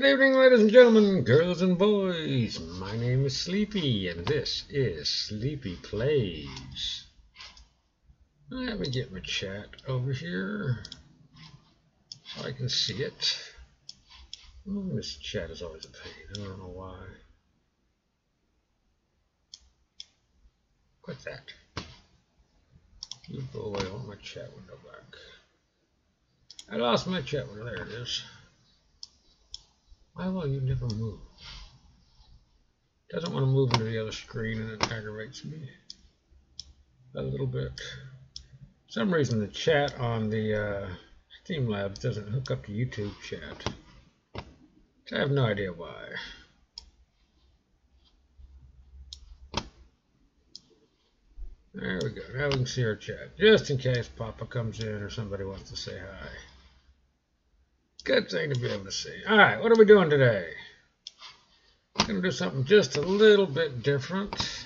Good evening, ladies and gentlemen, girls and boys. My name is Sleepy, and this is Sleepy Plays. Let me get my chat over here so I can see it. Oh, this chat is always a pain. I don't know why. Quit that. You go away. I want my chat window back. I lost my chat window. There it is. Why will you never move? Doesn't want to move into the other screen, and it aggravates me a little bit. For some reason the chat on the Streamlabs doesn't hook up to YouTube chat. I have no idea why. There we go. Now we can see our chat, just in case Papa comes in or somebody wants to say hi. Good thing to be able to see. Alright, what are we doing today? I'm going to do something just a little bit different.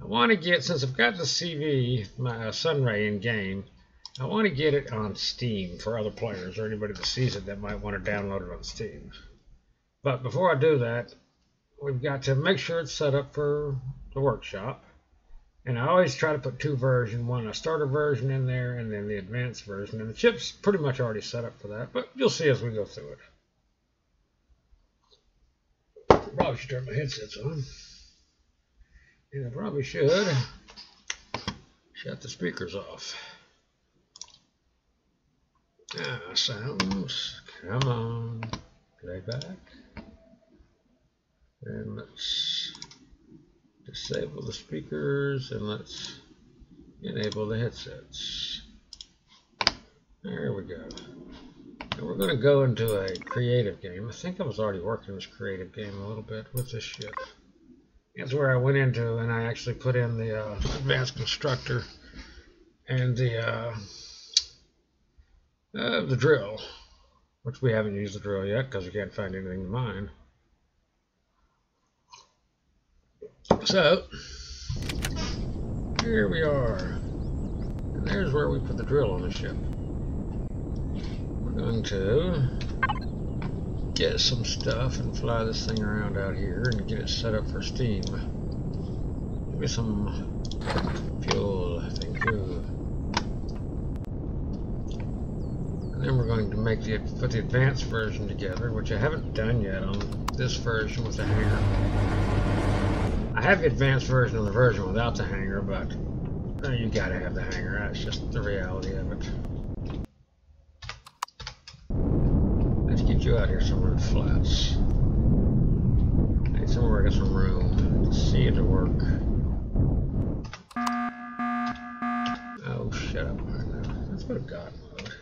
I want to get, since I've got the CV, my Sunray in game, I want to get it on Steam for other players or anybody that sees it that might want to download it on Steam. But before I do that, we've got to make sure it's set up for the workshop. And I always try to put two versions, one a starter version in there and then the advanced version. And the chip's pretty much already set up for that, but you'll see as we go through it. Probably should turn my headsets on. And I probably should shut the speakers off. Sounds, come on, playback. And let's disable the speakers and let's enable the headsets. There we go. And we're going to go into a creative game. I think I was already working this creative game a little bit with this shit. That's where I went into and I actually put in the advanced constructor and the drill, which we haven't used the drill yet because we can't find anything to mine. So, here we are, and there's where we put the drill on the ship. We're going to get some stuff and fly this thing around out here and get it set up for steam. Give me some fuel, thank you. And then we're going to put the advanced version together, which I haven't done yet on this version with the hanger. I have the advanced version of the version without the hanger, but you gotta have the hanger. That's just the reality of it. Let's get you out here somewhere in the flats. I need somewhere where I got some room to see it to work. Oh, shut up right now. Let's put a God mode.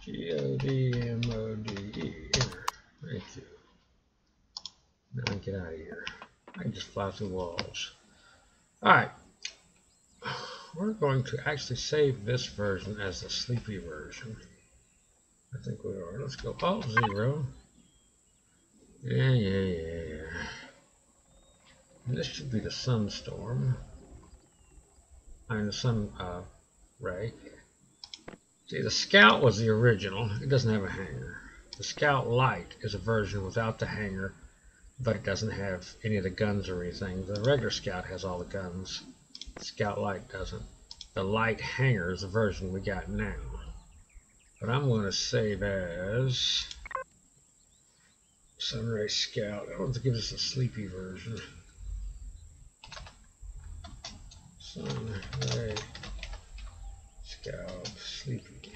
G-O-D-M-O-D-E. Enter. Thank you. Now get out of here. I can just fly through walls. Alright. We're going to actually save this version as the sleepy version. I think we are. Let's go Alt-0. Yeah. And this should be the sunstorm. The sun ray. See, the Scout was the original. It doesn't have a hanger. The Scout Light is a version without the hanger, but it doesn't have any of the guns or anything. The regular Scout has all the guns. The Scout Light doesn't. The Light hanger is the version we got now. But I'm going to save as Sunray Scout. I want to give us a sleepy version. Sunray Scout Sleepy.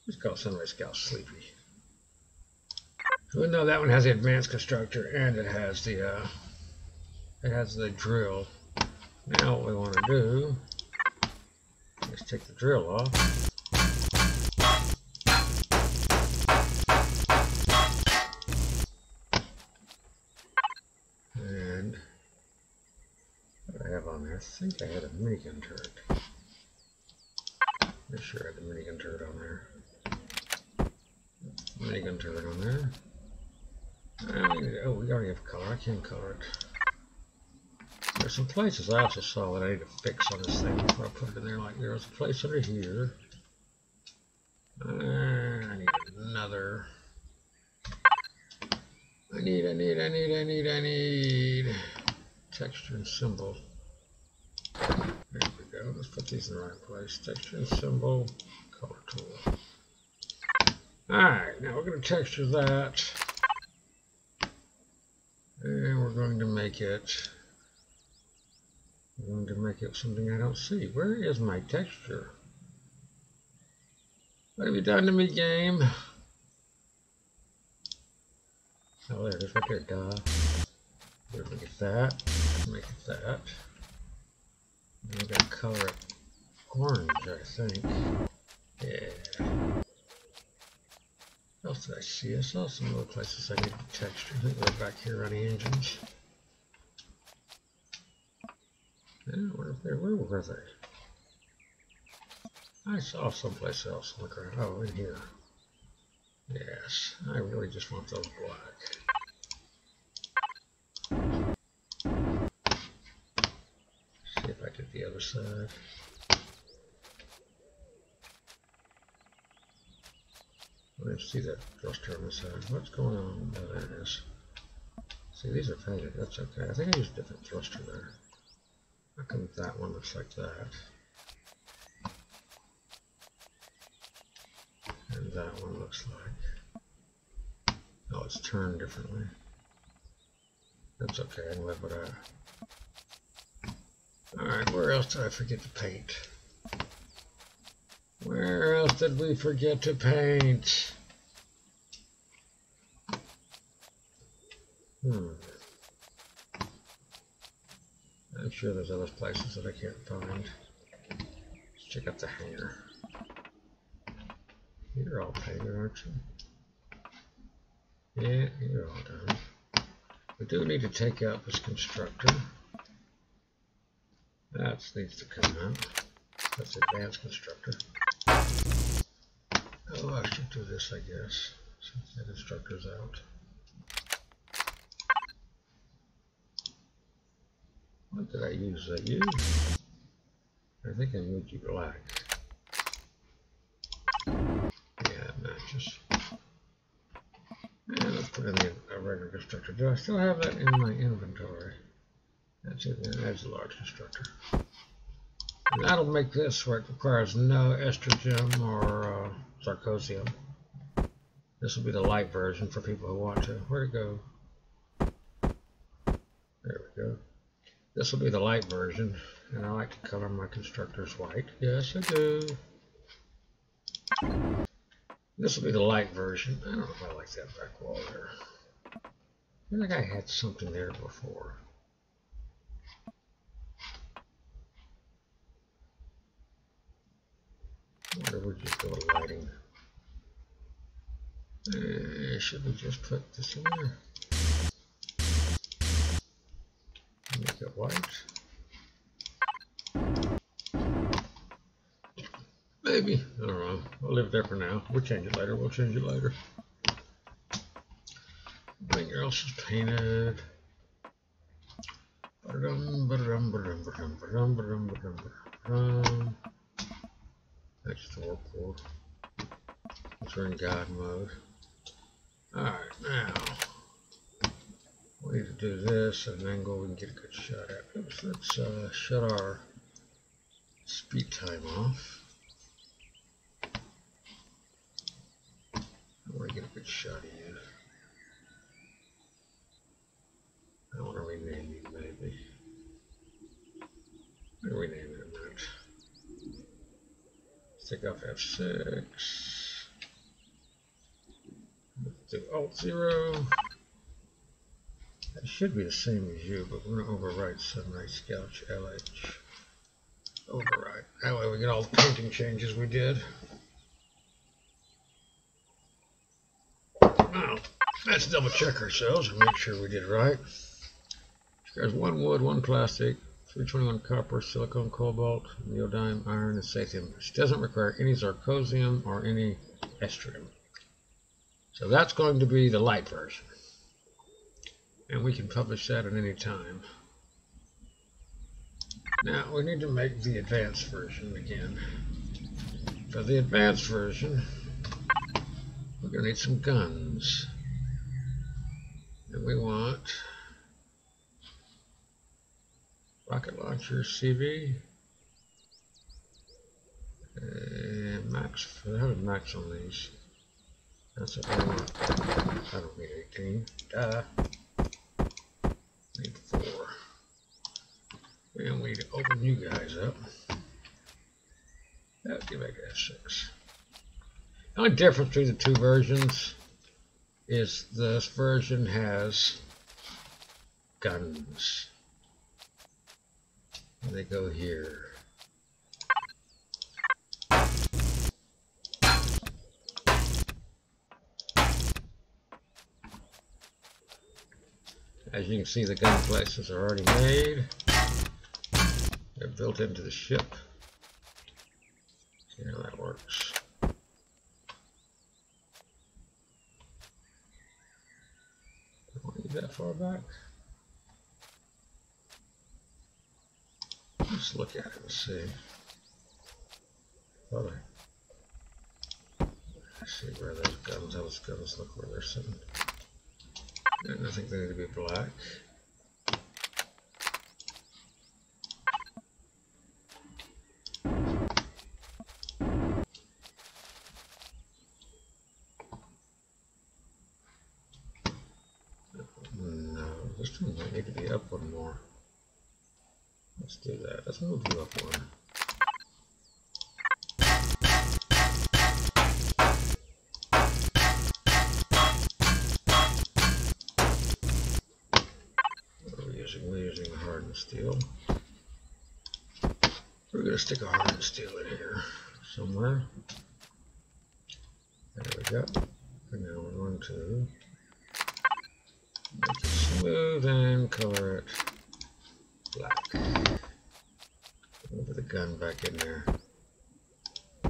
Let's call Sunray Scout Sleepy. Even though that one has the advanced constructor and it has the drill. Now what we want to do is take the drill off. And what do I have on there? I think I had a minigun turret. I'm sure I had the minigun turret on there. Minigun turret on there. Oh, we already have color. I can't color it. There's some places I also saw that I need to fix on this thing before I put it in there. Like there was a place under here I need another. I need texture and symbol. There we go. Let's put these in the right place. Texture and symbol, color tool. Alright, now we're going to texture that. And we're going to make it. Something I don't see. Where is my texture? What have you done to me, game? Oh, there it is right there, duh. Let's make it that. Make it that. And we're going to color it orange, I think. Yeah. What else did I see? I saw some other places I needed texture. I think we're back here on the engines. Yeah, where were they? I saw someplace else. Look around. Oh, in here. Yes, I really just want those black. See if I did the other side. I didn't see that thruster on the side. What's going on? Oh, there it is. See, these are faded. That's okay. I think I used a different thruster there. How come that one looks like that? And that one looks like... Oh, it's turned differently. That's okay. I can live with that. Alright, where else did I forget to paint? Where else did we forget to paint? I'm sure there's other places that I can't find. Let's check out the hanger. You're all painted, aren't you? Yeah, you're all done. We do need to take out this constructor. That needs to come out. That's the advanced constructor. Oh, I should do this, I guess, since the constructor's out. What did I use? I think I moved you black. Yeah, it matches. And let's put in a regular constructor. Do I still have that in my inventory? That's it. That's a large constructor. And that'll make this where it requires no estrogen or sarcosium. This will be the light version for people who want to. Where'd it go? There we go. This will be the light version, and I like to color my constructors white. Yes, I do. This will be the light version. I don't know if I like that back wall there. I feel like I had something there before. I wonder if we just go with lighting. Should we just put this in there? Make it white. Maybe. I don't know. We'll leave it there for now. We'll change it later. Everything else is painted. That's the whirlpool. We're in God mode. Alright, now we need to do this at an angle we can get a good shot at. Oops, let's shut our speed time off. I want to get a good shot of you. I want to rename you, maybe. I'm going to rename it a minute. Let's take off F6. Let's do Alt-0. That should be the same as you, but we're going to overwrite Sunlight Scout LH. Override. That way we get all the painting changes we did. Now, let's double check ourselves and make sure we did it right. There's 1 wood, 1 plastic, 321 copper, silicon, cobalt, neodymium, iron, and sathium, which doesn't require any sarcosium or any estrogen. So that's going to be the light version. And we can publish that at any time. Now we need to make the advanced version again. For the advanced version, we're going to need some guns. And we want rocket launcher CV. And max, for the max on these. That's what I want. I don't need 18. Duh. Need 4. And we need to open you guys up. That'll give back F6. The only difference between the two versions is this version has guns. And they go here. As you can see, the gun places are already made. They're built into the ship. See how that works. I don't need that far back. Let's look at it and see. Let's see where those guns look where they're sitting. And I think they need to be black. No, this one might need to be up one more. Let's do that. Let's move you up one. We're using hardened steel. We're going to stick a hardened steel in here somewhere. There we go. And now we're going to make it smooth and color it black. Put the gun back in there. I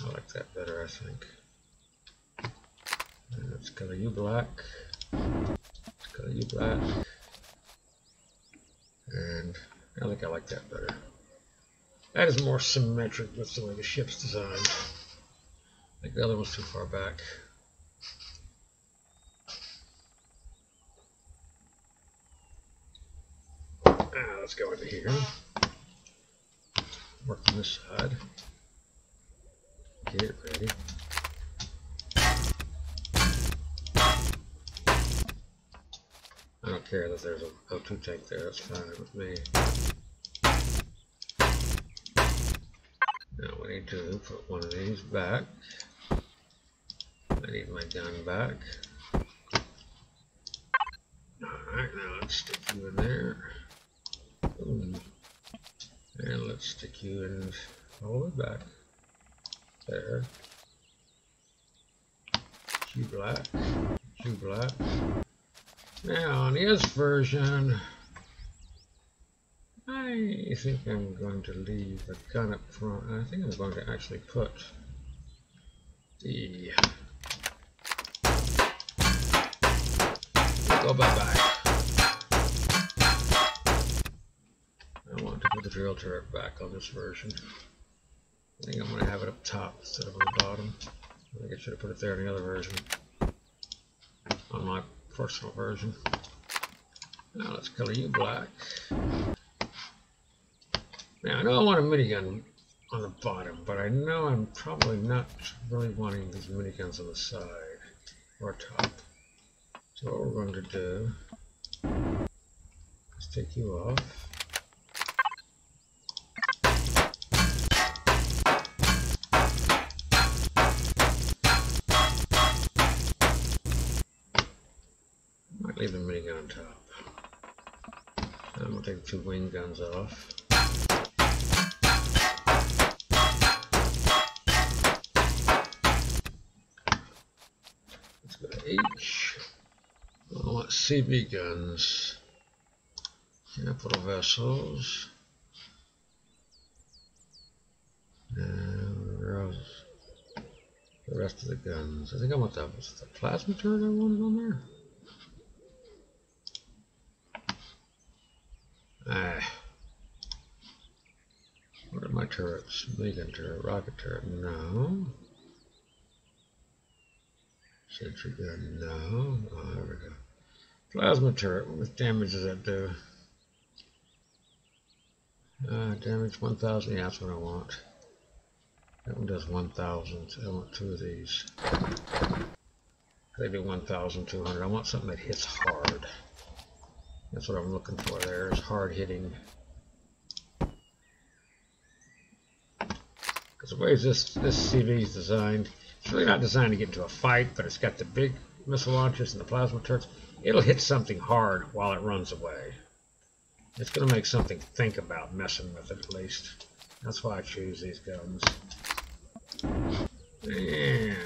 like that better, I think. And let's color you black. Color you black. And I think I like that better. That is more symmetric with the way the ship's designed. I think the other one's too far back. Now let's go into here. Work on this side. Get it ready. I don't care that there's an O2 tank there, that's fine with me. Now we need to put one of these back. I need my gun back. Alright, now let's stick you in there. Boom. And let's stick you in all the way back. There. You black. You black. Now, on this version, I think I'm going to leave the gun up front. I think I'm going to actually put the... Go bye-bye. I want to put the drill turret back on this version. I think I'm going to have it up top instead of on the bottom. I think I should have put it there in the other version. On my personal version. Now let's color you black. Now I know I want a minigun on the bottom, but I know I'm probably not really wanting these miniguns on the side or top. So what we're going to do is take you off. Leave the minigun on top. I'm going to take the 2 wing guns off. Let's go to H. I want CB guns. Capital vessels. And the rest of the guns. I think I want that. Was the plasma turret I wanted on there? What are my turrets? Minigun turret, rocket turret, no. Sentry gun, no. Oh, there we go. Plasma turret, what much damage does that do? Damage 1,000, yeah, that's what I want. That one does 1,000, so I want 2 of these. They do 1,200. I want something that hits hard. That's what I'm looking for there, is hard hitting. Because the way this CV is designed, it's really not designed to get into a fight, but it's got the big missile launchers and the plasma turrets. It'll hit something hard while it runs away. It's going to make something think about messing with it, at least. That's why I choose these guns. And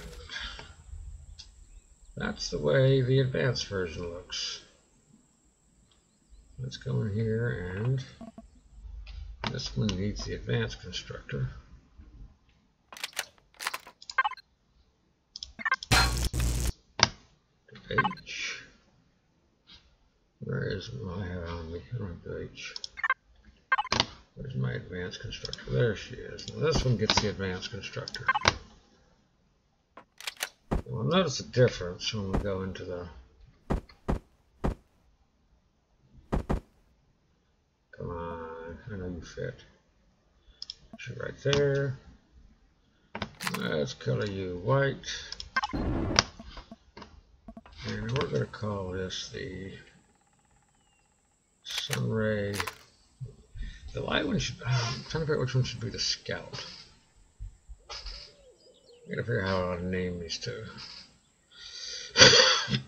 that's the way the advanced version looks. Let's go in here, and this one needs the advanced constructor. H. Where is my on me? I don't have H. Where's my advanced constructor? There she is. Now this one gets the advanced constructor. Well, notice the difference when we go into the. Come on, I know you fit. Put you right there. Let's color you white. And we're going to call this the Sunray. The light one should. I'm trying to figure out which one should be the Scout. I gotta figure out how to name these two.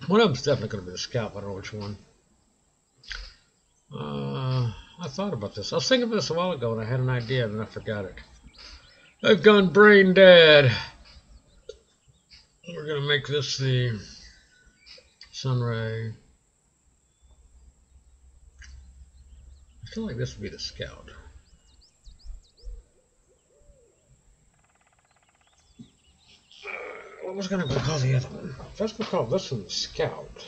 One of them's definitely going to be the Scout, but I don't know which one. I thought about this. I was thinking about this a while ago and I had an idea and then I forgot it. I've gone brain dead. We're going to make this the Sunray. I feel like this would be the Scout. What was going to call the other one? If I was going to call this one the Scout,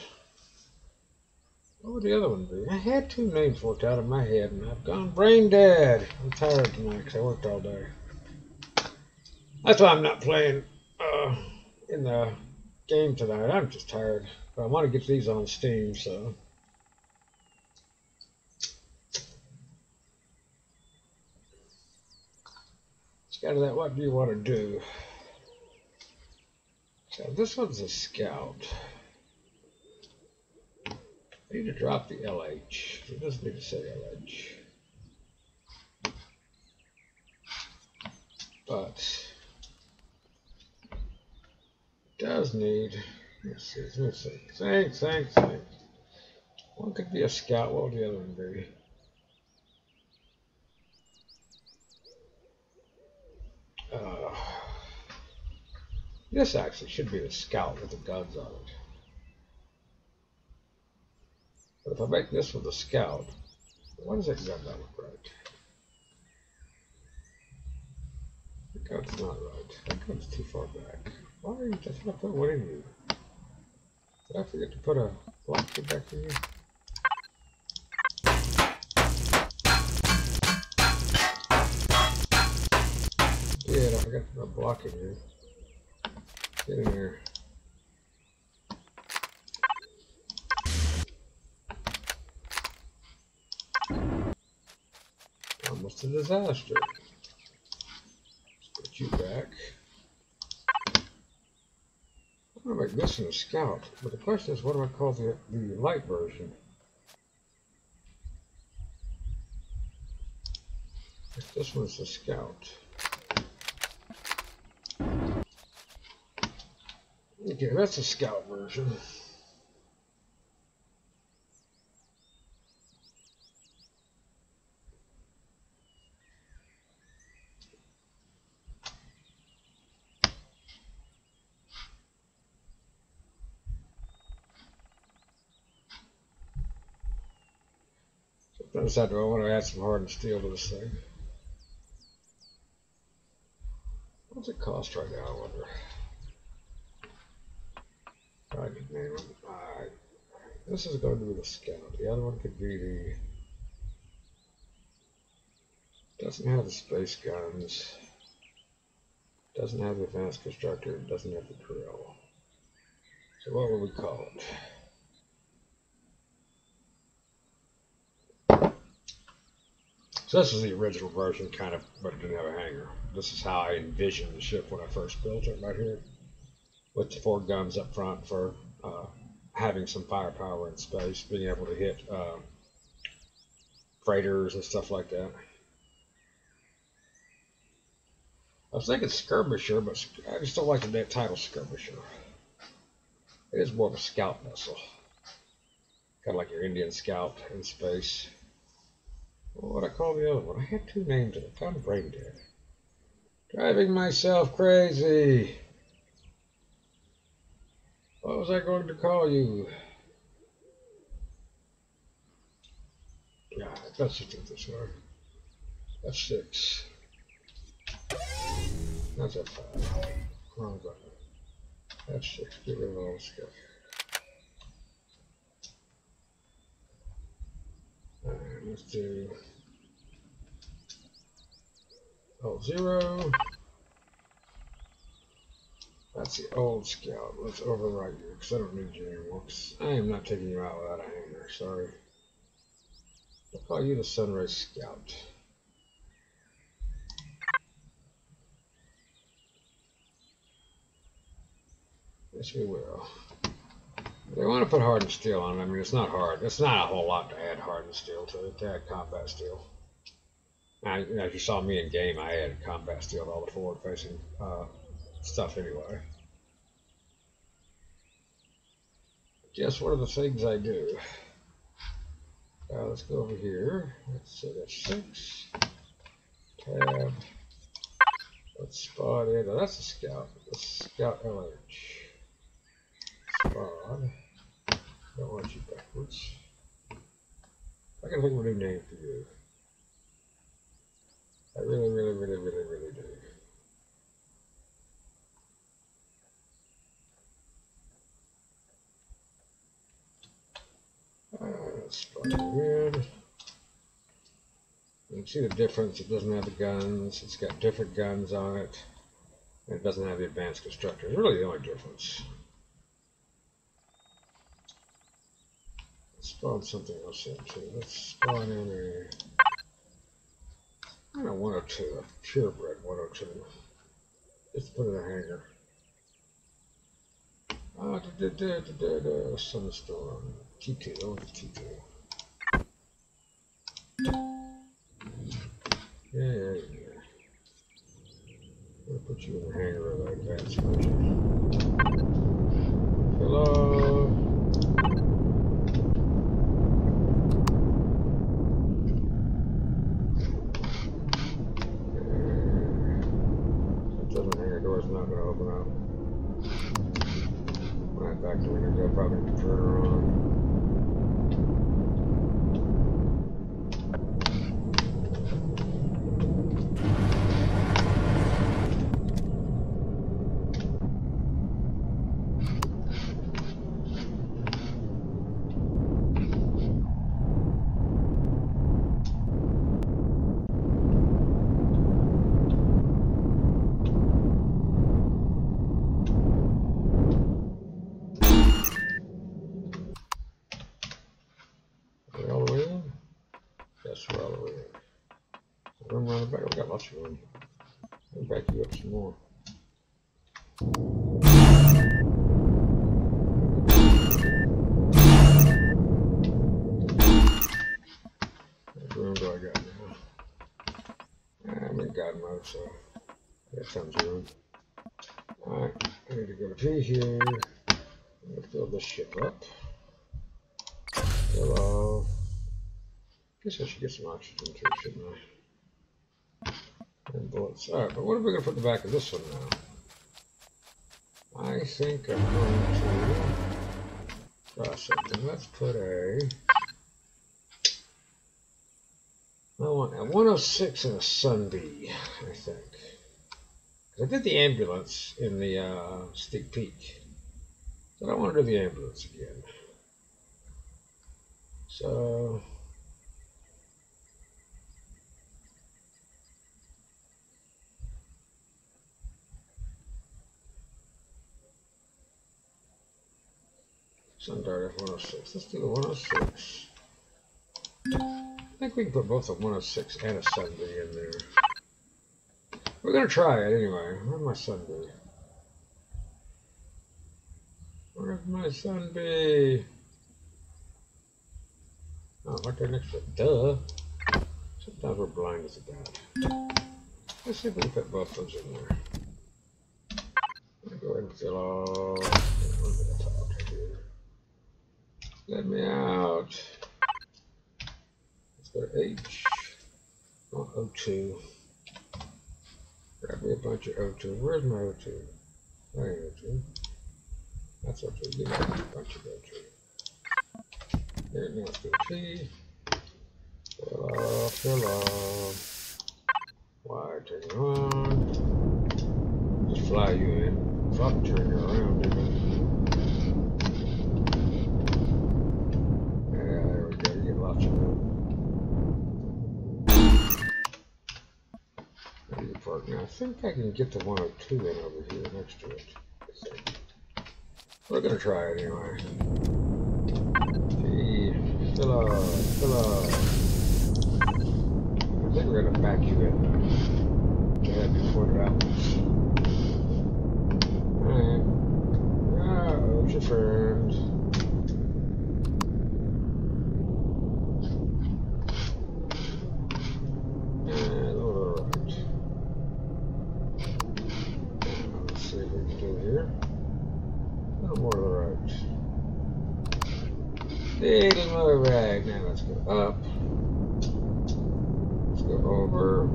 what would the other one be? I had 2 names worked out in my head and I've gone brain dead. I'm tired tonight because I worked all day. That's why I'm not playing in the game tonight. I'm just tired. But I want to get these on Steam, so. Out of that, what do you want to do? So this one's a Scout. I need to drop the LH. It doesn't need to say LH. But it does need, let's see. Thanks. One could be a Scout, what would the other one be? This actually should be the Scout with the guns on it. But if I make this one the Scout, why does that gun not look right? The gun's not right. That gun's too far back. Why are you just not putting one in you? Did I forget to put a blocker back in you? Yeah, I forgot to put a block in here. Get in here. Almost a disaster. Let's put you back. I'm going to make this one a Scout, but the question is, what do I call the light version? If this one's a Scout. Okay, that's a Scout version. Sometimes I want to add some hardened steel to this thing. What's it cost right now, I wonder? I could name it. Alright. This is going to be the Scout. The other one could be the. Doesn't have the space guns. Doesn't have the advanced constructor. Doesn't have the drill. So what would we call it? So this is the original version, kind of, but it didn't have a hangar. This is how I envisioned the ship when I first built it, right here, with the 4 guns up front for having some firepower in space, being able to hit freighters and stuff like that. I was thinking skirmisher, but I just don't like the title skirmisher. It is more of a scout vessel, kind of like your Indian scout in space. What would I call the other one? I had 2 names in it. Kind of brain dead. Driving myself crazy. What was I going to call you? Yeah, let's just do this way. That's 6. That's a 5. Wrong button. That's 6. Get rid of all the stuff. Alright, let's do 0. That's the old scout. Let's overwrite you because I don't need you anymore. I am not taking you out without a hanger. Sorry. I'll call you the Sunrise Scout. Yes, we will. They want to put hardened steel on it. I mean, it's not hard. It's not a whole lot to add hardened steel to it, to add combat steel. Now, as you saw me in game, I added combat steel to all the forward-facing stuff anyway. Guess what are the things I do? Let's go over here. Let's say that's 6. Tab. Let's spot it. Oh, that's a scout. Let's scout LH. Spawn. Don't want you backwards. I can think of a new name for you. I really do. Spawn in. You can see the difference. It doesn't have the guns. It's got different guns on it. And it doesn't have the advanced constructor. It's really the only difference. Spawn something else in too. Let's spawn in a I don't know, 102, a purebred 102. Just put in a hanger. Sunstorm. T2, over T2. Yeah. I'll put you in the hanger of the advanced version. Hello. Door's not going to open up. Right back to when you're probably have to turn her on. Room around the back. We got lots of room. I'll back you up some more. What room do I got now? I'm in God mode, so that sounds room. Alright, I need to go to here. I'm going to fill this ship up. Hello. Guess I should get some oxygen too, shouldn't I? And bullets. Alright, but what are we going to put in the back of this one now? I think I'm going to try something. Let's put a... I want a 106 and a Sunbee, I think. Because I did the ambulance in the Steep Peak. So I don't want to do the ambulance again. So... Sundart F106. Let's do the 106. I think we can put both a 106 and a Sunday in there. We're going to try it anyway. Where's my Sunday? Where's my Sunday? Oh, right there next to it. Duh. Sometimes we're blind as a bat. Let's see if we can put both those in there. I'll go ahead and fill all. Let me out. Let's go to H. Oh, O2. Grab me a bunch of O2. Where's my O2? That ain't O2. That's O2. Give me a bunch of O2. There, now let's go P. Fill off, fill off. Y, turn you on. Just fly you in. Drop, turn you around, dude. Yeah, there we go. You get lots of room. Now, I think I can get the 102 in over here next to it. We're going to try it anyway. Gee, fill up, fill up. I think we're going to back you in. To have you pointed out. Alright. Oh, it's your friend. Little more right. Now let's go up. Let's go over.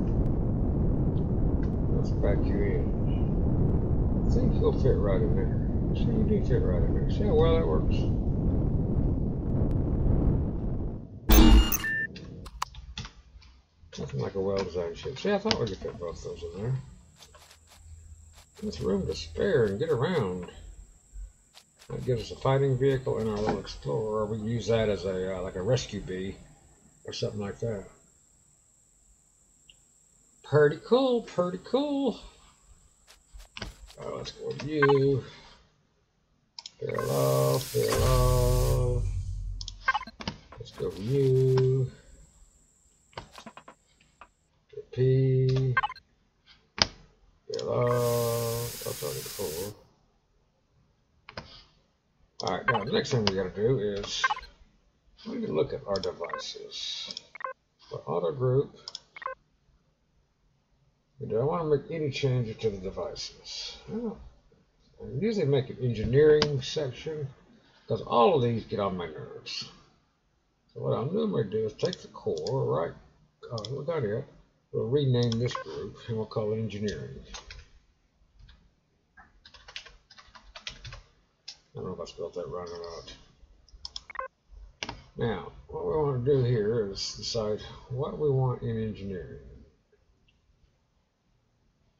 Let's back you in. I think you'll fit right in there. See, you do fit right in there. See how well that works? Nothing like a well-designed ship. See, I thought we could fit both those in there. There's room to spare and get around. That gives us a fighting vehicle and our little explorer. We can use that as a like a rescue bee or something like that. Pretty cool, pretty cool. Let's go with you. Fill off, fill off. Let's go with you. P. Fill off. That's already full. Alright, now the next thing we got to do is we need to look at our devices. For auto group, do I want to make any changes to the devices? I usually make an engineering section because all of these get on my nerves. So what I'm normally do is take the core, right? We're done yet. We'll rename this group and we'll call it engineering. I don't know if I spelled that right or not. Now, what we want to do here is decide what we want in engineering.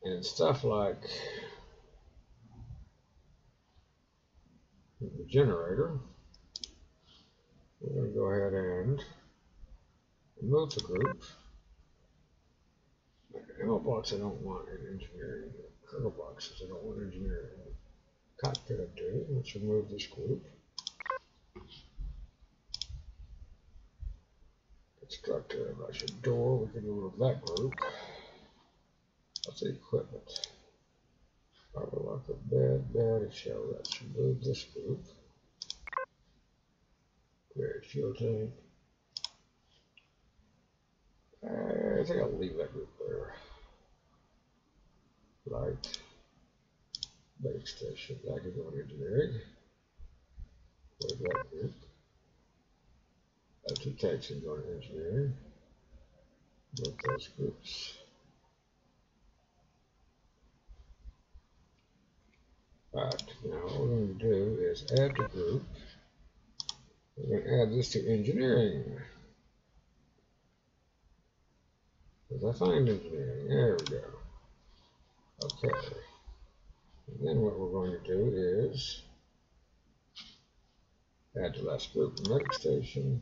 And stuff like the generator, we're going to go ahead and remove the group. Ammo blocks I don't want in engineering. Cargo boxes I don't want in engineering. Cockpit I do. Let's remove this group. Constructor, about your door, we can remove that group. That's the equipment. Power locker, bed, and shower. Let's remove this group. Great fuel tank. I think I'll leave that group there. Light. Base station. That can go in engineering. There's that group. Two tanks can go in engineering. Move those groups. Alright, now what we're going to do is add the group. We're going to add this to engineering. Because I find engineering. There we go. Okay. And then what we're going to do is add the last group. Medic station,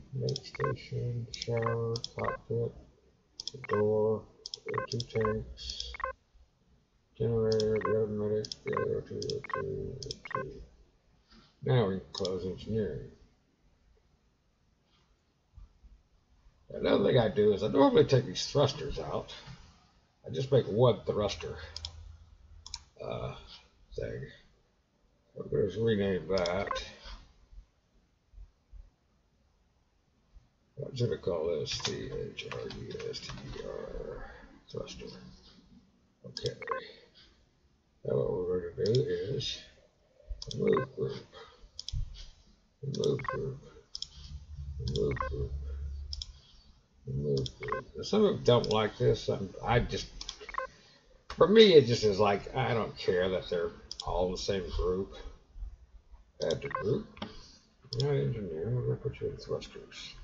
shower, cockpit, the door, the 2 tanks, generator, the other medic, the other 2. Now we can close engineering. Another thing I do is I normally take these thrusters out. I just make one thruster thing. I'm going to rename that. What should I call this? THRUSTER thruster. Okay. Now what we're going to do is remove group, remove group, remove group, remove group. Now, some of them don't like this. For me, it just is like, I don't care that they're all the same group. Add to group. Now engineer, we're going to put you in thrusters.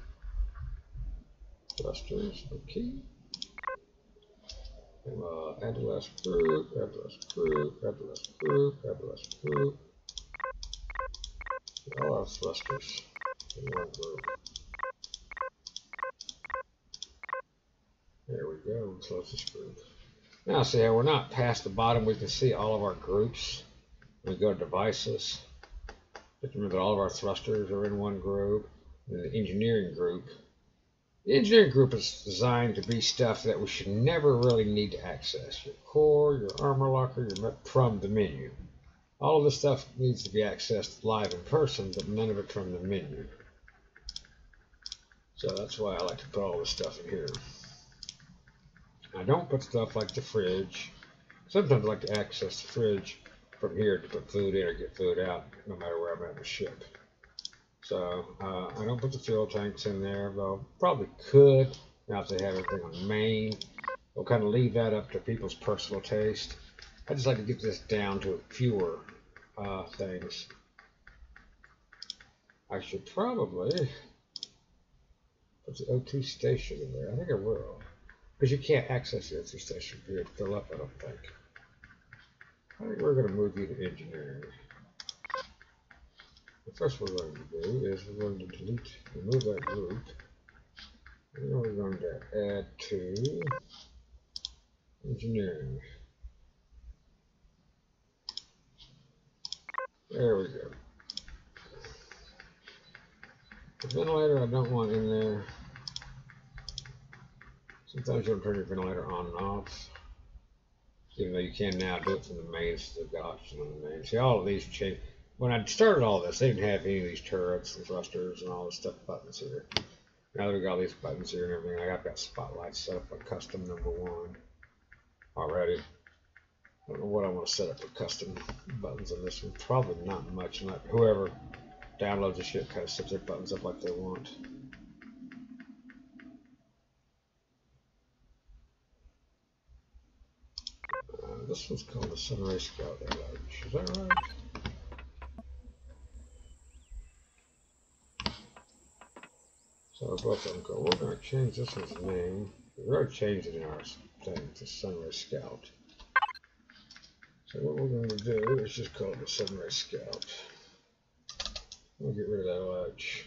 Thrusters, okay. Add the last group, add the last group, add the last group, add the last group. All our thrusters in one group. There we go, close this group. Now see how we're not past the bottom, we can see all of our groups. We go to devices. Just remember that all of our thrusters are in one group. And the engineering group. The engineering group is designed to be stuff that we should never really need to access. Your core, your armor locker, from the menu. All of this stuff needs to be accessed live in person, but none of it from the menu. So that's why I like to put all this stuff in here. I don't put stuff like the fridge. Sometimes I like to access the fridge from here to put food in or get food out, no matter where I'm at the ship. So I don't put the fuel tanks in there, though probably could. Now if they have everything on main, we'll kind of leave that up to people's personal taste. I just like to get this down to fewer things. I should probably put the O2 station in there. I think I will. Because you can't access the O2 station if you fill up, I don't think. I think we're going to move you to engineering. The first we're going to do is we're going to remove that group. And then we're going to add to engineering. There we go. The ventilator I don't want in there. Sometimes you'll turn your ventilator on and off. Even though you can now do it from the main, so they've got options on the main. See, all of these change. When I started all this, they didn't have any of these turrets and thrusters and all this stuff buttons here. Now that we've got all these buttons here and everything, like I've got spotlights set up on custom #1 already. I don't know what I want to set up for custom buttons on this one. Probably not much. Not whoever downloads the shit kind of sets their buttons up like they want. This one's called the Sunray Scout Edge. Is that right? So both of them go. We're going to change this one's name. We're going to change it in our thing to Sunray Scout. So what we're going to do is just call it the Sunray Scout. We'll get rid of that ledge.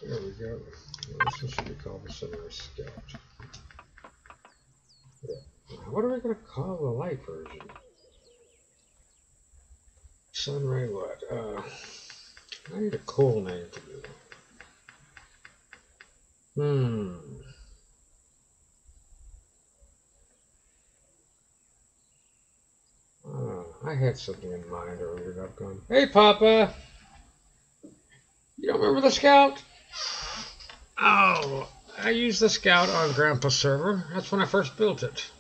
There we go. Well, this one should be called the Sunray Scout. Yeah. What are we going to call the light version? Sunray what? I need a cool name to do. I had something in mind earlier and I've gone, hey Papa! You don't remember the Scout? Oh, I used the Scout on Grandpa's server. That's when I first built it.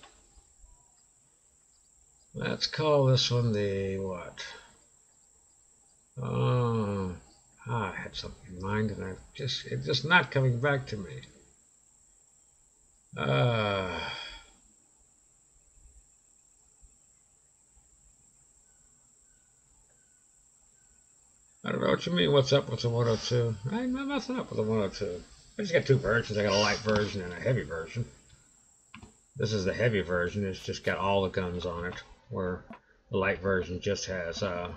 Let's call this one the what? I had something in mind and it's just not coming back to me. I don't know what you mean, what's up with the 102? I'm nothing up with the 102. I just got two versions. I got a light version and a heavy version. This is the heavy version. It's just got all the guns on it, where the light version just has the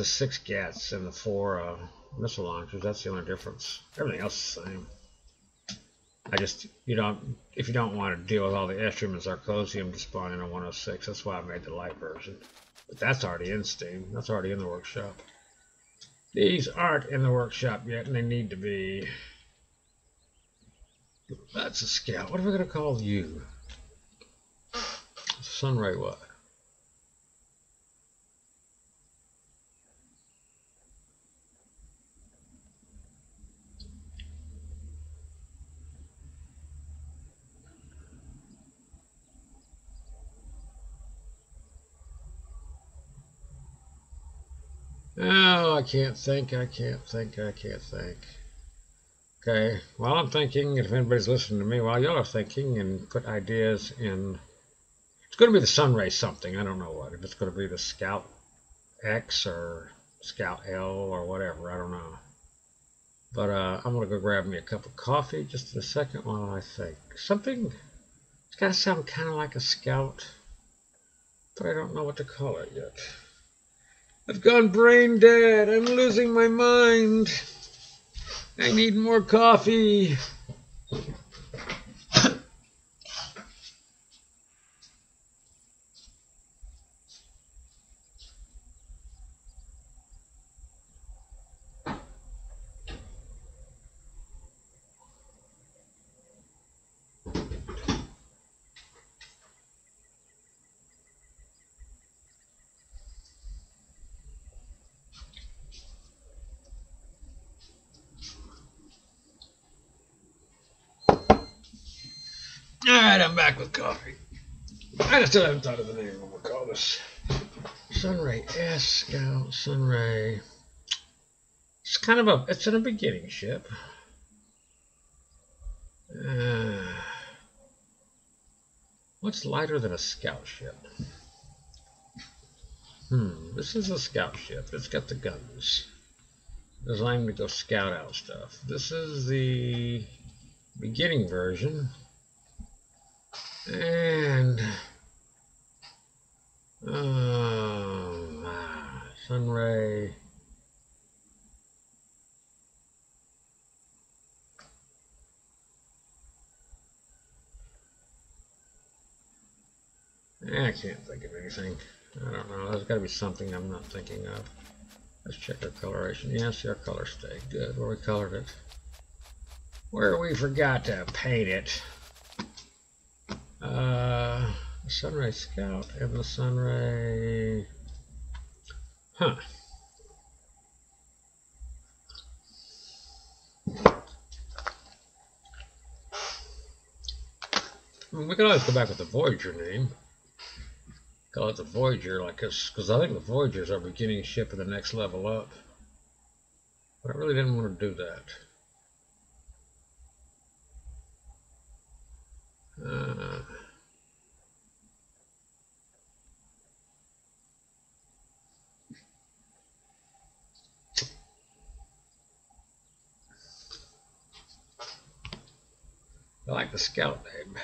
6 Gats and the 4 missile launchers. That's the only difference. Everything else is the same. if you don't want to deal with all the Estrium and Zarcosium to spawn in a 106, that's why I made the light version. But that's already in Steam. That's already in the workshop. These aren't in the workshop yet, and they need to be. That's a scout. What are we going to call you? Sunray what? Oh, I can't think. Okay, while I'm thinking, if anybody's listening to me while y'all are thinking, and put ideas in. It's going to be the Sunray something. I don't know what. If it's going to be the Scout X or Scout L or whatever, I don't know. But I'm going to go grab me a cup of coffee just in a second while I think. Something, it's got to sound kind of like a Scout, but I don't know what to call it yet. I've gone brain dead. I'm losing my mind. I need more coffee. Alright, I'm back with coffee. I still haven't thought of the name of what we'll call this. Sunray S Scout Sunray. It's kind of it's in a beginning ship. What's lighter than a scout ship? This is a scout ship. It's got the guns. Designed to go scout out stuff. This is the beginning version. And Sunray. I can't think of anything. I don't know. There's got to be something I'm not thinking of. Let's check our coloration. Yeah, see our color stayed good where we colored it. Where we forgot to paint it. The Sunray Scout and the Sunray. I mean, we could always go back with the Voyager name. Call it the Voyager, like, because I think the Voyager is our beginning ship of the next level up. But I really didn't want to do that. I like the Scout name.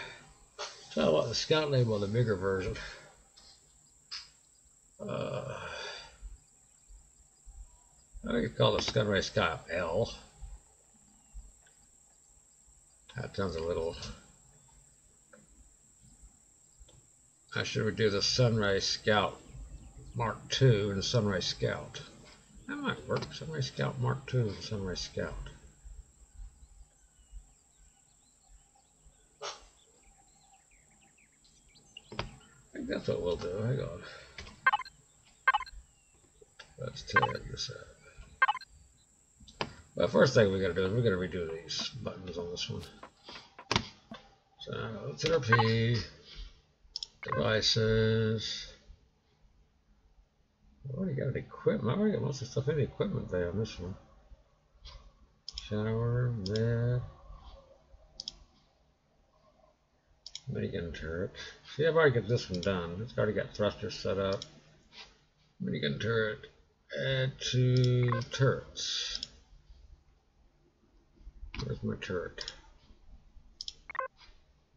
So I want the Scout name on the bigger version. I think it's called the Sunray Scout L. That sounds a little. I should do the Sunray Scout Mark II and the Sunray Scout. That might work. Sunray Scout Mark II and Sunray Scout. I think that's what we'll do. Hang on. Let's tag this out. Well, first thing we got to do is we got to redo these buttons on this one. So let's hit our P. Devices. I already got an equipment. I already got most of the stuff in the equipment there on this one. Shower, bed. Minigun turret. See, I've already got this one done. It's already got thrusters set up. Minigun turret. Add to turrets. Where's my turret?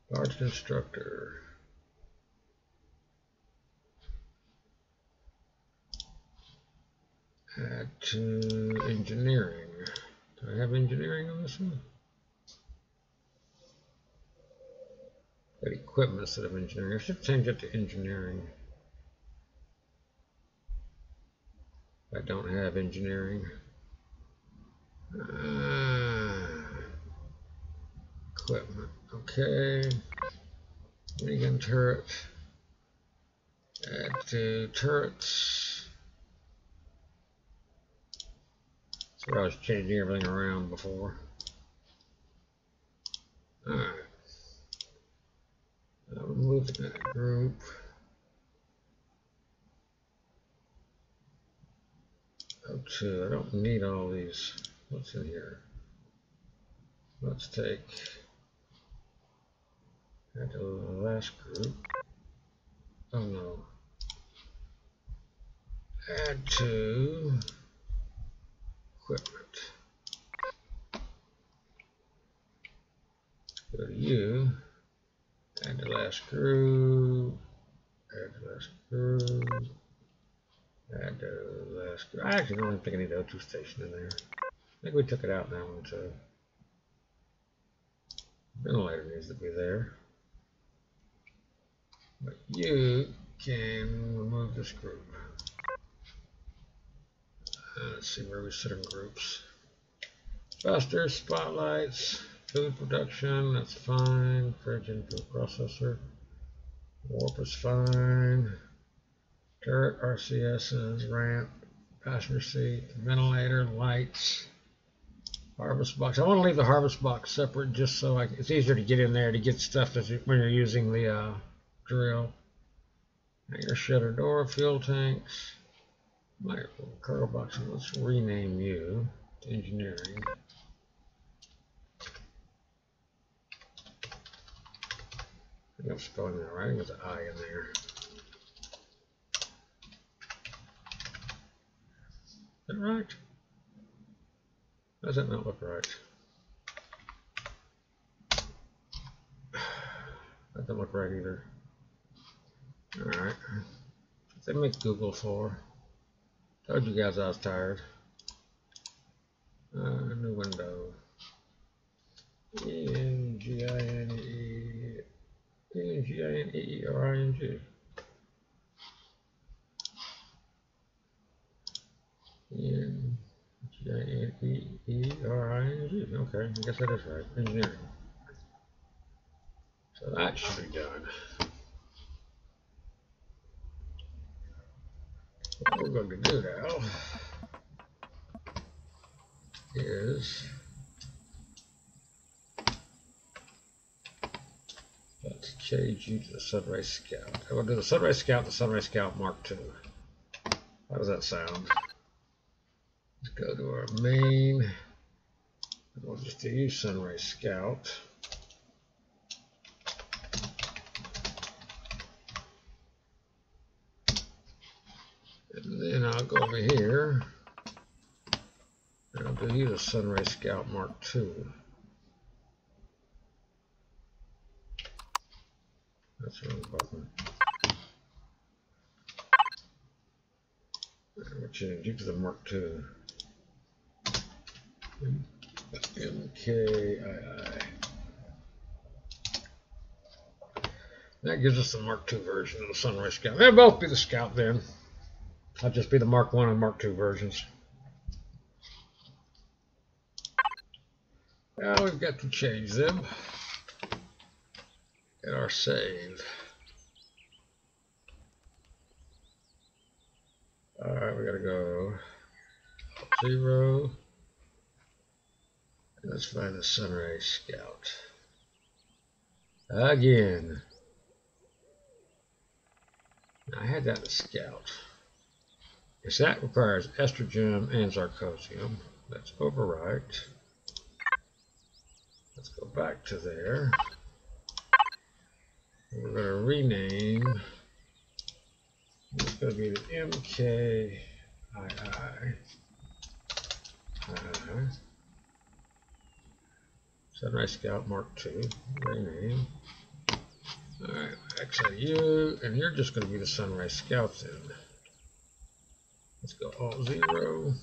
Large constructor. Add to engineering. Do I have engineering on this one? Got equipment instead of engineering. I should change it to engineering. I don't have engineering. Equipment. Okay. Minigun turret. Add to turrets. So I was changing everything around before. Alright. I'll move that group. O2. I don't need all these. What's in here? Let's take that to the last group. Oh no. Add to equipment. Go to you. Add the last group. Add the last group. Add the last group. I actually don't think I need the O2 station in there. I think we took it out in that one too. Ventilator needs to be there. But you can remove this group. Let's see where we sit in groups. Busters, spotlights, food production, that's fine. Fridge input processor. Warp is fine. Turret, RCSs, ramp, passenger seat, ventilator, lights, harvest box. I want to leave the harvest box separate just so it's easier to get in there to get stuff when you're using the drill. Hangar shutter door, fuel tanks, micro cargo box. Let's rename you to engineering. I think I'm spelling that right. I think there's an I in there. Is that right? Does that not look right? That doesn't look right either. Alright. What's that make Google for? Told you guys I was tired. New window. Engine. Engine. Okay, I guess that is right. Engineering. So that should be done. What we're going to do now is let's change you to the Sunrise Scout. I'm going to do the Sunrise Scout, the Sunrise Scout Mark II. How does that sound? Let's go to our main. We'll just do Sunrise Scout. And then I'll go over here. And I'll do you the Sunrise Scout Mark II. That's the wrong button. We'll change you to the Mark II. MKII. That gives us the Mark II version of the Sunrise Scout. They'll both be the Scout then. I'll just be the Mark I and Mark II versions. Now we've got to change them. Get our save. Alright, we gotta go 0. Let's find the Sunrise Scout. Again. Now, I had that in Scout. Yes, that requires estrogen and zirconium. Let's overwrite. Let's go back to there. We're going to rename. It's going to be the MKII. Sunrise Scout Mark II. Rename. Alright, exit you, and you're just going to be the Sunrise Scout then. Let's go Alt 0.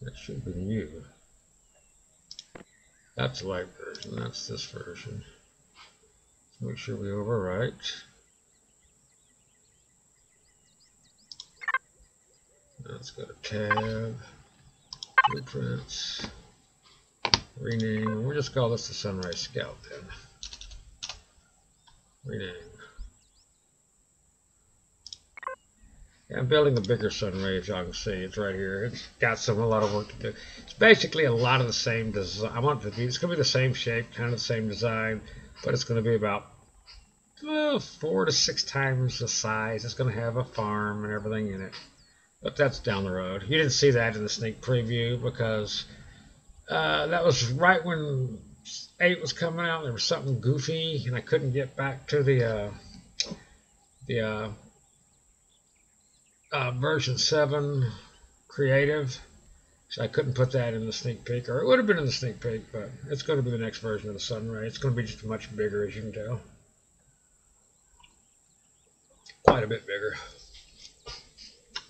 That should be new. That's the light version. That's this version. Make sure we overwrite. Let's go to tab, blueprints, rename. We'll just call this the Sunrise Scout then. Rename. Yeah, I'm building a bigger Sunray, as y'all can see. It's right here. It's got a lot of work to do. It's basically a lot of the same design. I want it to be. It's going to be the same shape, kind of the same design, but it's going to be about 4 to 6 times the size. It's going to have a farm and everything in it. But that's down the road. You didn't see that in the sneak preview because that was right when 8 was coming out. There was something goofy, and I couldn't get back to the version 7 creative, so I couldn't put that in the sneak peek, or it would have been in the sneak peek, but it's going to be the next version of the Sunray. It's going to be just much bigger, as you can tell. Quite a bit bigger.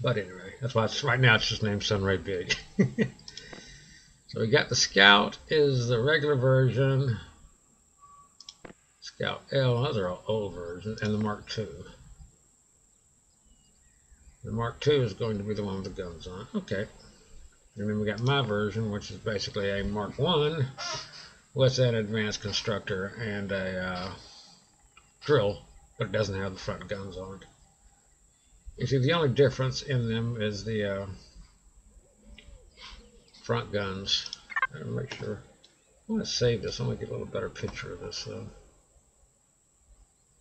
But anyway, that's why it's, right now it's just named Sunray Big. So we got the Scout is the regular version, Scout L, those are all old versions, and the Mark II. The Mark II is going to be the one with the guns on it. Okay. And then we got my version, which is basically a Mark I with an advanced constructor and a drill, but it doesn't have the front guns on it. You see, the only difference in them is the front guns. I want to make sure. I want to save this. I want to get a little better picture of this, though.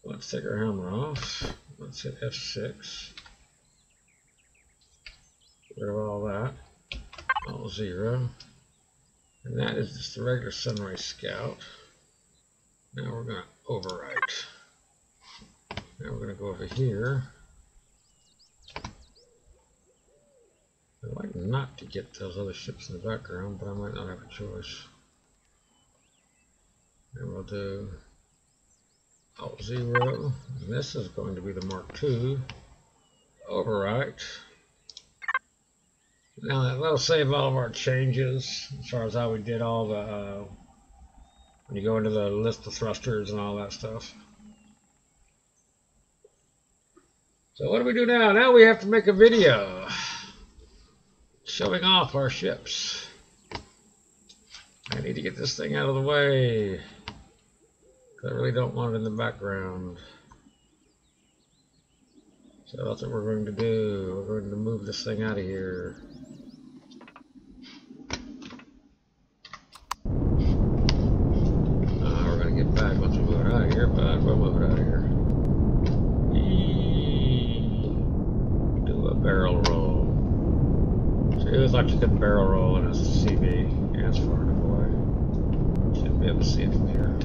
Let's take our hammer off. Let's hit F6. Get rid of all that. All 0. And that is just the regular Sunray Scout. Now we're going to overwrite. Now we're going to go over here. I'd like not to get those other ships in the background, but I might not have a choice. And we'll do Alt 0. And this is going to be the Mark II. Overwrite. Now that'll save all of our changes as far as how we did all the when you go into the list of thrusters and all that stuff. So what do we do now? Now we have to make a video showing off our ships. I need to get this thing out of the way. I really don't want it in the background. So that's what we're going to do. We're going to move this thing out of here. We're going to get back once we move it out of here, but we'll move it out of here. Do a barrel roll. See, it was like you couldn't barrel roll in a CV. Yeah, it's far enough away. Shouldn't be able to see it from here.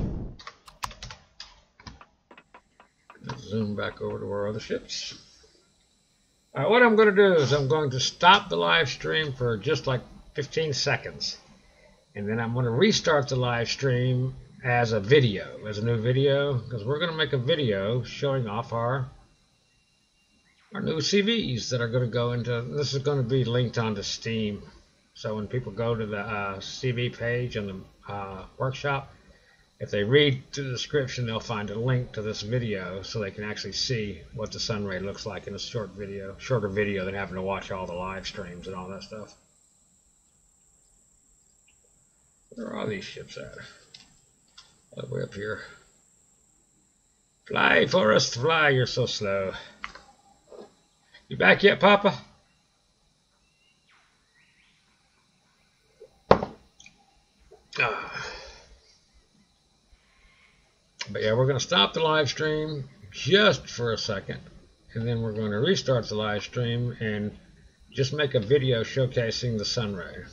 Let's zoom back over to our other ships. Alright, what I'm going to do is I'm going to stop the live stream for just like 15 seconds. And then I'm going to restart the live stream as a video, as a new video, because we're going to make a video showing off our new CVs that are going to go into, this is going to be linked onto Steam. So when people go to the CV page in the workshop, if they read the description, they'll find a link to this video so they can actually see what the Sunray looks like in a shorter video than having to watch all the live streams and all that stuff. Where are all these ships at? All the way up here. Fly, Forrest, fly, you're so slow. You back yet, Papa? But yeah, we're going to stop the live stream just for a second, and then we're going to restart the live stream and just make a video showcasing the Sunray.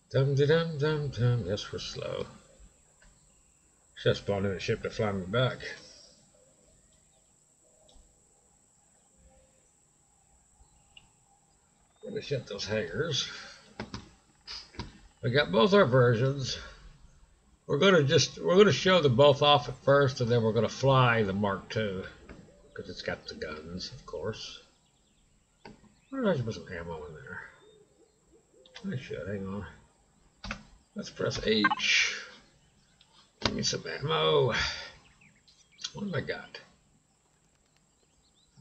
Dum de dum dum dum. Yes, we're slow. Just spawned in a ship to fly me back. Let's shut those hangers. We got both our versions. We're gonna show them both off at first, and then we're gonna fly the Mark II because it's got the guns, of course. Why did I put some ammo in there? I should. Hang on. Let's press H. Give me some ammo. What have I got?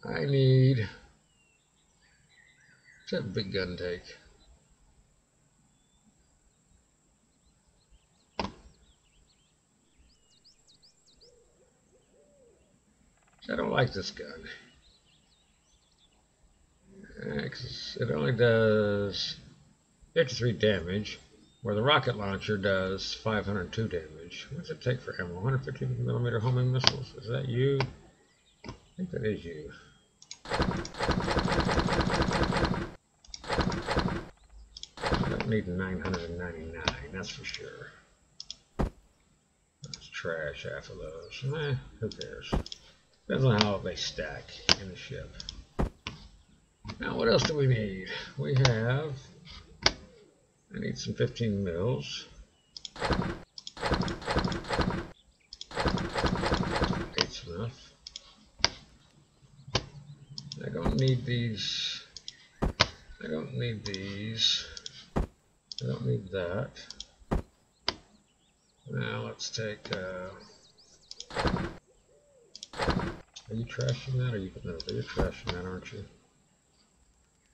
I need. What's that big gun take? I don't like this gun. It only does 53 damage, where the rocket launcher does 502 damage. What does it take for ammo? 150mm homing missiles. Is that you? I think that is you. I don't need 999, that's for sure. Let's trash half of those. Who cares? Depends on how they stack in the ship. Now, what else do we need? We have. I need some 15 mils. 8's enough. I don't need these. I don't need these. I don't need that. Now let's take. Are you trashing that, or you? No, you're trashing that, aren't you?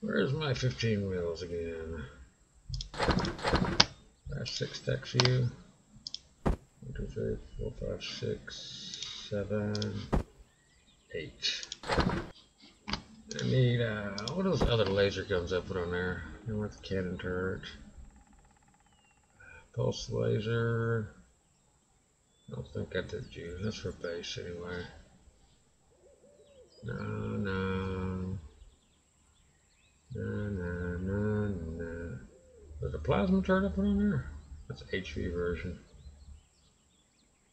Where's my 15 mils again? That's 6 stacks you. 1, 2, 3, 4, 5, 6, 7, 8. I need what are those other laser guns I put on there? I want the cannon turret. Pulse laser. I don't think I did you. That's for base anyway. No. There's a plasma turret I put on there? That's HV version.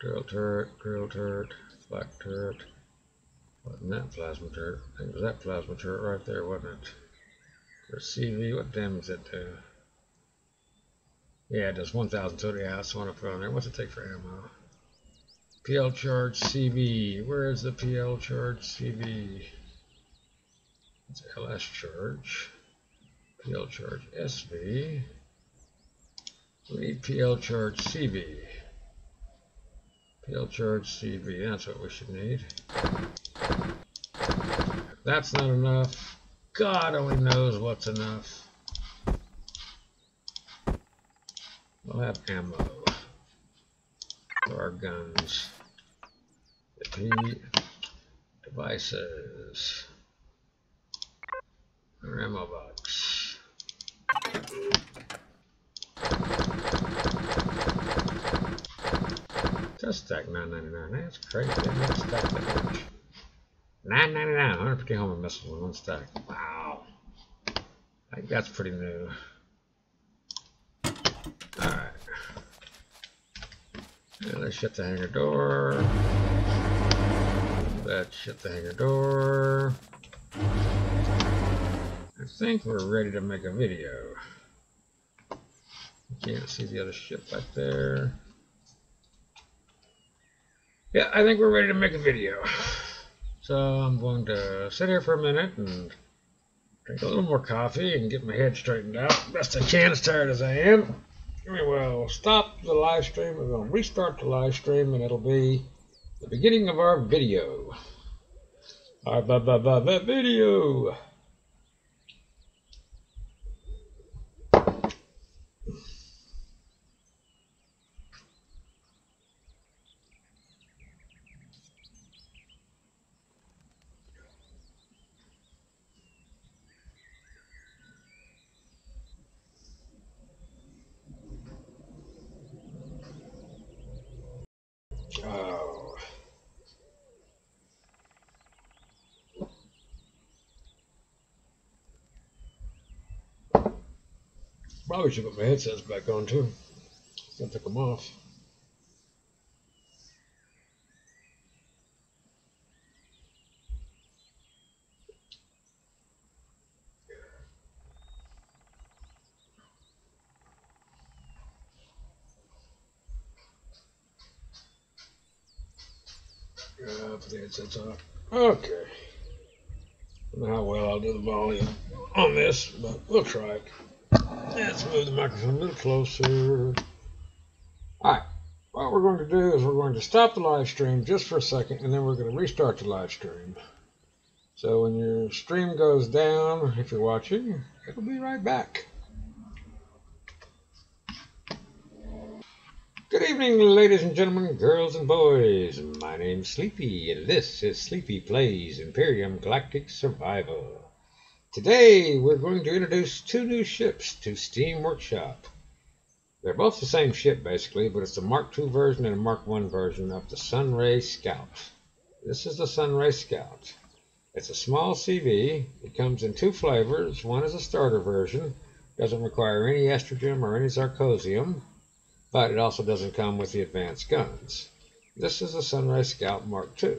Drill turret, flak turret. Wasn't that plasma turret? I think it was that plasma turret right there, wasn't it? For CV, what damage does that do? Yeah, it does 1,000 total. Yeah, that's the one I put on there. What's it take for ammo? PL charge CV. Where is the PL charge CV? It's LS charge. PL charge SV. We need PL charge CV. PL charge CV. That's what we should need. If that's not enough, God only knows what's enough. We'll have ammo for our guns. Repeat. Devices. Our ammo box. Just stack 999. That's crazy. I didn't stack that much. 999. 150 homing missiles in one stack. Wow. I think that's pretty new. Alright. Now let's shut the hangar door. Let's shut the hangar door. I think we're ready to make a video. You can't see the other ship back there. Yeah, I think we're ready to make a video. So I'm going to sit here for a minute and drink a little more coffee and get my head straightened out. Best I can, as tired as I am. We will stop the live stream. We're going to restart the live stream, and it'll be the beginning of our video. Our video. Oh. Probably should put my headsets back on too. I took them off. with the headsets on. Okay. I don't know how well I'll do the volume on this, but we'll try it. Let's move the microphone a little closer. Alright, what we're going to do is we're going to stop the live stream just for a second, and then we're going to restart the live stream. So when your stream goes down, if you're watching, it'll be right back. Good evening, ladies and gentlemen, girls and boys. My name's Sleepy, and this is Sleepy Plays Empyrion Galactic Survival. Today, we're going to introduce two new ships to Steam Workshop. They're both the same ship, basically, but it's a Mark II version and a Mark I version of the Sunray Scout. This is the Sunray Scout. It's a small CV. It comes in two flavors. One is a starter version. Doesn't require any estrogen or any zirconium. But it also doesn't come with the advanced guns. This is a Sunray Scout Mark II.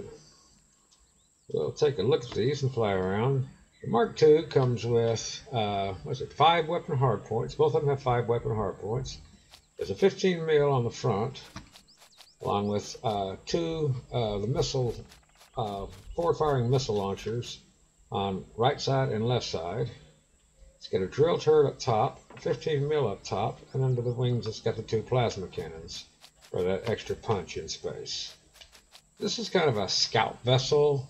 We'll take a look at these and fly around. The Mark II comes with, 5 weapon hardpoints. Both of them have 5 weapon hardpoints. There's a 15 mil on the front, along with two forward-firing missile launchers on right side and left side. It's got a drill turret up top, 15 mil up top, and under the wings it's got the 2 plasma cannons for that extra punch in space. This is kind of a scout vessel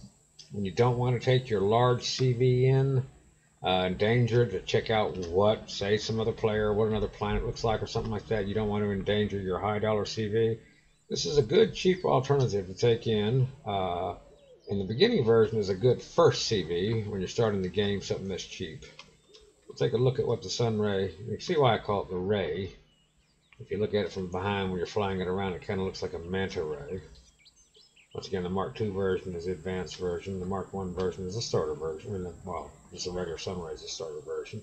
when you don't want to take your large CV in danger to check out what, say, some other player, what another planet looks like or something like that. You don't want to endanger your high dollar CV. This is a good cheap alternative to take in. In the beginning version is a good first CV when you're starting the game, something that's cheap. We'll take a look at what the Sunray, you can see why I call it the Ray. If you look at it from behind when you're flying it around, it kind of looks like a manta ray. Once again, the Mark II version is the advanced version. The Mark I version is the starter version. Well, just a regular Sunray is the starter version.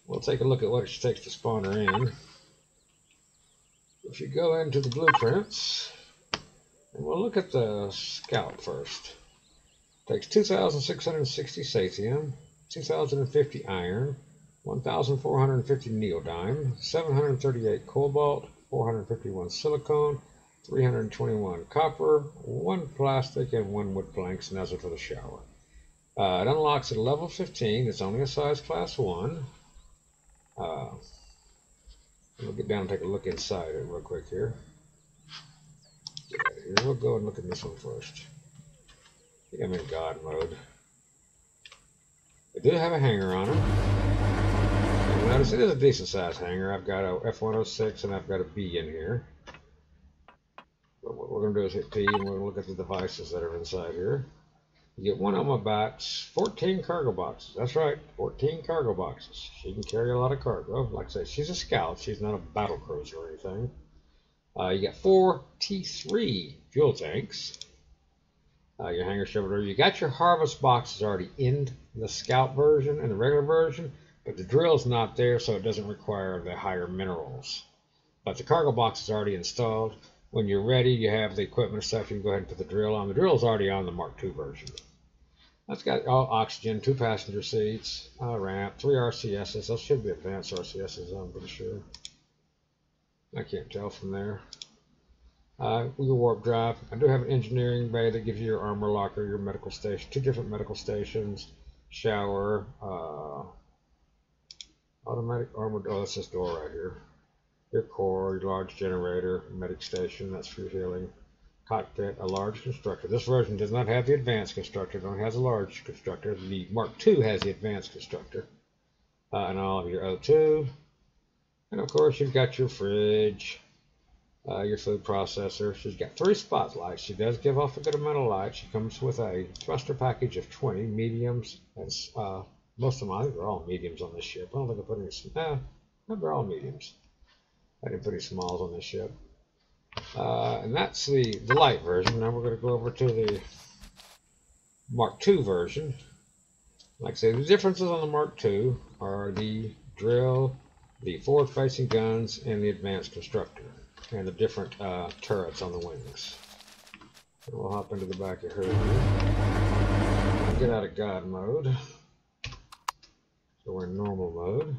We'll take a look at what it takes to spawn her in. If you go into the blueprints, and we'll look at the Scout first. It takes 2,660 Sathium, 2,050 iron, 1,450 neodyme, 738 cobalt, 451 silicone, 321 copper, 1 plastic, and 1 wood planks, and that's it for the shower. It unlocks at level 15. It's only a size class 1. We'll get down and take a look inside it real quick here. We'll go and look at this one first. I think I'm in God mode. They do have a hanger on them. And notice it is a decent sized hanger. I've got a F106 and I've got a B in here. But what we're going to do is hit P and we're going to look at the devices that are inside here. You get 1 ammo box, 14 cargo boxes. That's right, 14 cargo boxes. She can carry a lot of cargo. Like I say, she's a scout. She's not a battle cruiser or anything. You got 4 T3 fuel tanks. Your hanger shovel. You got your harvest boxes already in the Scout version and the regular version, but the drill's not there, so it doesn't require the higher minerals. But the cargo box is already installed. When you're ready, you have the equipment stuff. You can go ahead and put the drill on. The drill's already on the Mark II version. That's got all oxygen, 2 passenger seats, a ramp, 3 RCSs. Those should be advanced RCSs, I'm pretty sure. I can't tell from there. Your warp drive. I do have an engineering bay that gives you your armor locker, your medical station, 2 different medical stations, shower, automatic armor. Oh, that's this door right here. Your core, your large generator, medic station. That's for your healing. Cockpit, a large constructor. This version does not have the advanced constructor. It only has a large constructor. The Mark II has the advanced constructor, and all of your O2. And of course, you've got your fridge. Your food processor. She's got 3 spotlights. She does give off a good amount of light. She comes with a thruster package of 20 mediums. That's most of them. I think they're all mediums on this ship. I don't think I put any. No, they're all mediums. I didn't put any smalls on this ship. And that's the light version. Now we're going to go over to the Mark II version. Like I say, the differences on the Mark II are the drill, the forward-facing guns, and the advanced constructor. And the different turrets on the wings. And we'll hop into the back of her. Get out of God mode. So we're in normal mode.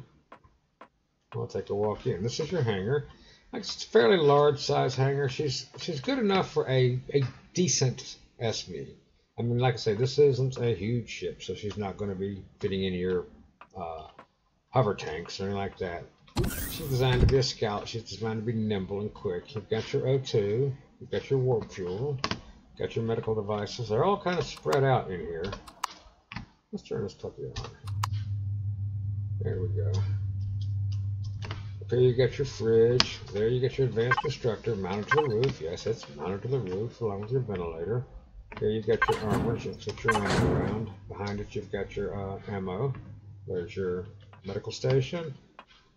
I'll take a walk in. This is your hangar. It's a fairly large size hangar. She's good enough for a decent SV. I mean, like I say, this isn't a huge ship, so she's not going to be fitting into your hover tanks or anything like that. She's designed to be a scout. She's designed to be nimble and quick. You've got your O2, you've got your warp fuel, got your medical devices. They're all kind of spread out in here. Let's turn this puppy on. There we go. Up here you got your fridge. There you got your advanced constructor mounted to the roof. Yes, it's mounted to the roof along with your ventilator. Here you've got your armor, that's what you're running around. Behind it you've got your ammo. There's your medical station.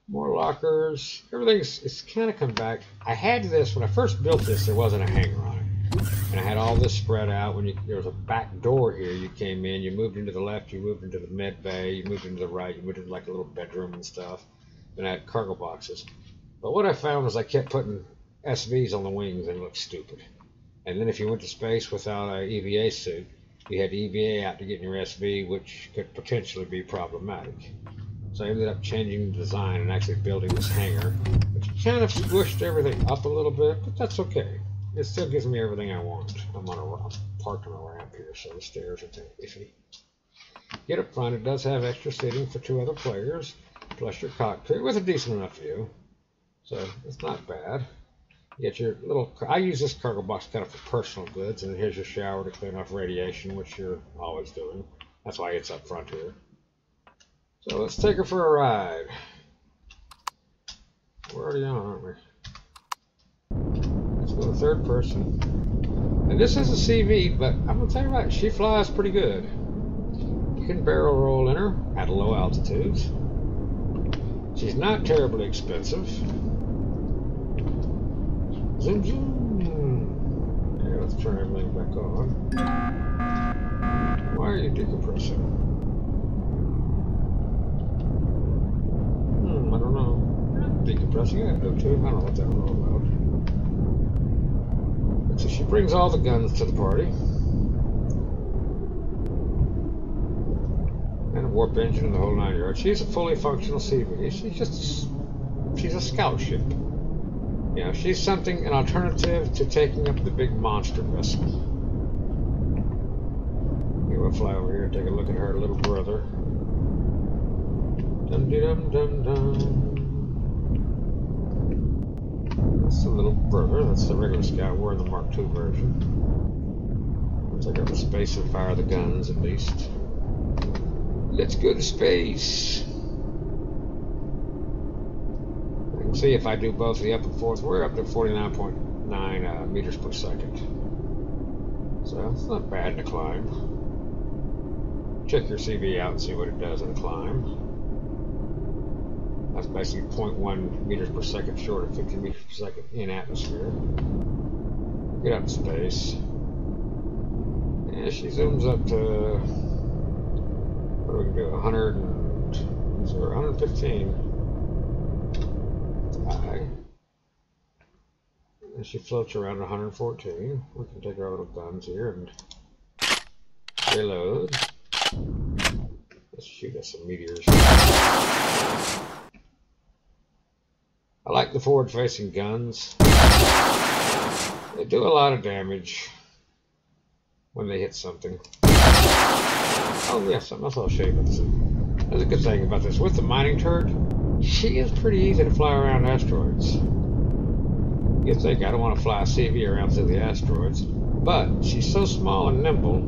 More lockers. Everything's, it's kind of come back. I had this, when I first built this, there wasn't a hanger on it. And I had all this spread out. When there was a back door here, you came in, you moved into the left, you moved into the med bay, you moved into the right, you moved into like a little bedroom and stuff. And I had cargo boxes. But what I found was I kept putting SVs on the wings and it looked stupid. And then if you went to space without an EVA suit, you had to EVA out to get in your SV, which could potentially be problematic. So I ended up changing the design and actually building this hangar, which kind of squished everything up a little bit, but that's okay. It still gives me everything I want. I'm parked on a ramp here, so the stairs are iffy. Get up front, it does have extra seating for 2 other players, plus your cockpit with a decent enough view. So it's not bad. You get your little, I use this cargo box kind of for personal goods, and here's your shower to clean off radiation, which you're always doing. That's why it's up front here. So let's take her for a ride. We're already on, aren't we? Let's go to third person. And this is a CV, but I'm going to tell you what, she flies pretty good. You can barrel roll in her at low altitudes. She's not terribly expensive. Zoom, zoom. Okay, let's turn everything back on. Why are you decompressing? I don't know. Decompressing, I go to. I don't know what that was all about. So she brings all the guns to the party. And a warp engine and the whole 9 yards. She's a fully functional CV. She's a scout ship. You know, she's something, an alternative to taking up the big monster vessel. Okay, we'll fly over here and take a look at her little brother. Dum dum dum dum. That's the little brother. That's the regular scout. We're in the Mark II version. Let's take out the space and fire the guns at least. Let's go to space. I can see if I do both the up and forth, we're up to 49.9 meters per second. So it's not bad to climb. Check your CV out and see what it does in a climb. That's basically 0.1 meters per second short of 50 meters per second in atmosphere. Get up to space. And she zooms up to, what do we do, 115. High. And she floats around 114. We can take our little guns here and reload. Let's shoot at some meteors. I like the forward-facing guns. They do a lot of damage when they hit something. Oh yeah, something else I'll show you about this. That's a good thing about this. With the mining turret, she is pretty easy to fly around asteroids. You think I don't want to fly a CV around through the asteroids, but she's so small and nimble,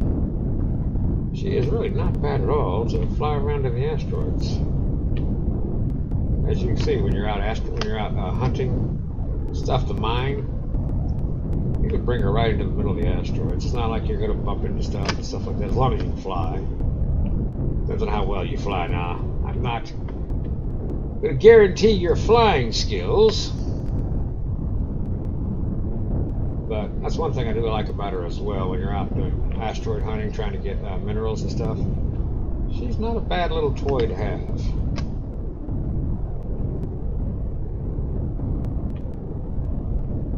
she is really not bad at all to fly around in the asteroids. As you can see, when you're out hunting stuff to mine, you can bring her right into the middle of the asteroids. It's not like you're going to bump into stuff and stuff like that, as long as you can fly. Depends on how well you fly. Now, I'm not going to guarantee your flying skills, but that's one thing I do like about her as well. When you're out doing asteroid hunting, trying to get minerals and stuff, she's not a bad little toy to have.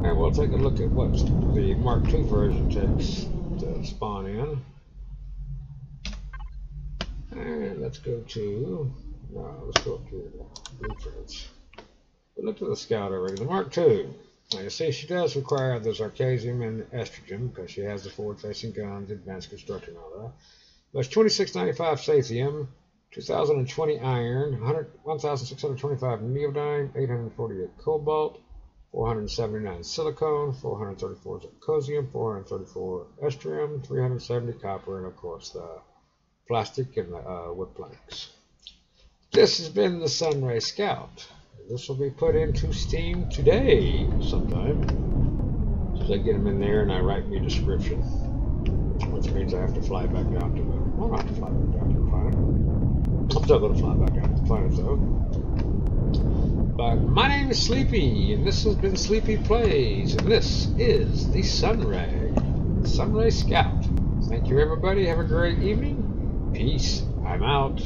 And we'll take a look at what the Mark II version takes to spawn in. And let's go to, let's go up to the blueprints. We looked at the Scout already. The Mark II. Now you see she does require the Sarcasium and estrogen because she has the forward-facing guns, advanced construction, and all that. But it's 2695 Sathium, 2020 iron, 1625 neodyme, 848 cobalt, 479 silicone, 434 zirconium, 434 estrium, 370 copper, and of course the plastic and the wood planks. This has been the Sunray Scout. This will be put into Steam today sometime. So I get them in there and I write me a description, which means I have to fly back down to the, well, not to fly back down to the planet. I'm still going to fly back down to the planet though. But my name is Sleepy, and this has been Sleepy Plays, and this is the Sunray Scout. Thank you everybody, have a great evening. Peace, I'm out.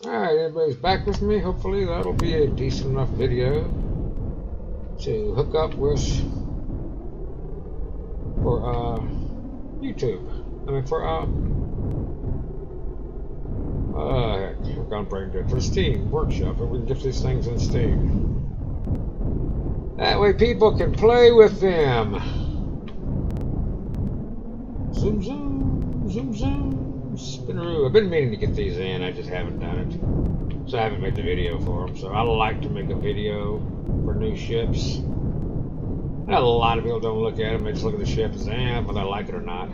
Alright, everybody's back with me. Hopefully that'll be a decent enough video to hook up with for YouTube. I mean for heck, I've gone brain dead. For Steam Workshop, but we can get these things in Steam. That way people can play with them. Zoom zoom, zoom zoom. Spinneroo. I've been meaning to get these in, I just haven't done it. So I haven't made the video for them. So I like to make a video for new ships. I know a lot of people don't look at them, they just look at the ship and say, whether I like it or not.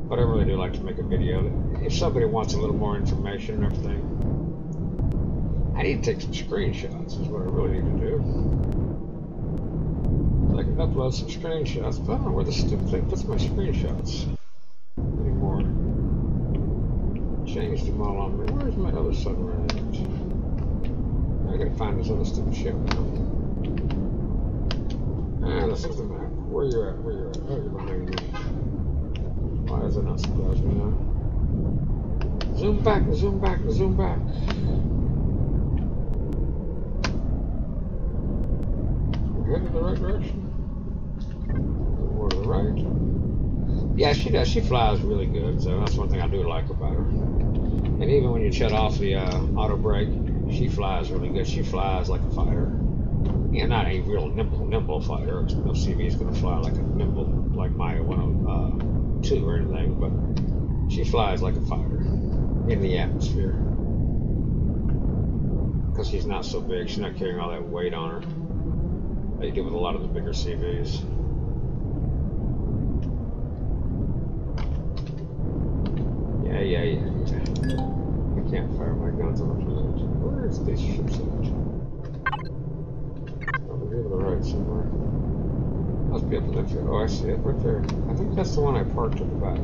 But I really do like to make a video. If somebody wants a little more information and everything. I need to take some screenshots, is what I really need to do. So I can upload some screenshots, but I don't know where this stupid thing puts my screenshots anymore. Changed them all on me. Where's my other submarine? I gotta find this other stupid ship now. Let's look at the map. Where you at? Where you at? Oh, you're behind me. Why does it not surprise me now? Zoom back, zoom back, zoom back. We're heading in the right direction. More to the right. Yeah, she does. She flies really good, so that's one thing I do like about her. And even when you shut off the auto brake, she flies really good. She flies like a fighter. Yeah, not a real nimble fighter. No CV is going to fly like a nimble, like my 102 or anything, but she flies like a fighter in the atmosphere. Because she's not so big. She's not carrying all that weight on her. Like you do with a lot of the bigger CVs. Yeah. I can't fire my guns on the planet. Where is these ships at? Over here to the right somewhere. Must be up in that field. Oh, I see it right there. I think that's the one I parked at the back.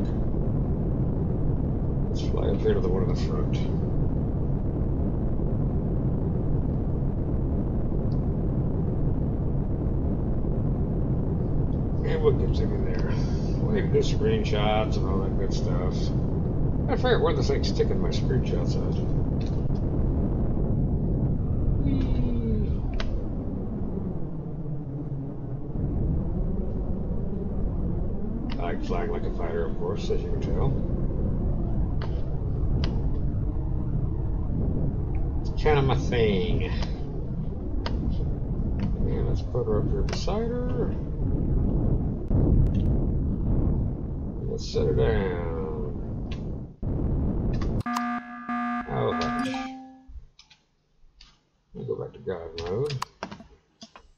Let's fly up here to the one in the front. And we'll get them in there. We'll need to do screenshots and all that good stuff. I forget where the thing's sticking my screenshots at. I like flying like a fighter, of course, as you can tell. It's kind of my thing. And let's put her up here beside her. Let's set her down. Oh, hush. Let me go back to guide mode. I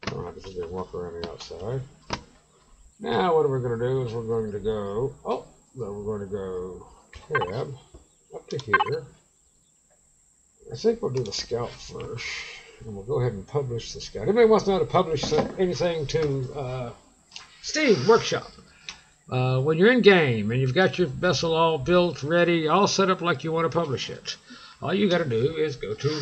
don't have to sit there and walk around the outside. Now, what we're going to do is we're going to go, we're going to go tab up to here. I think we'll do the scout first. And we'll go ahead and publish the scout. Anybody wants to know how to publish anything to Steam Workshop? When you're in game and you've got your vessel all built, ready, all set up like you want to publish it, all you got to do is go to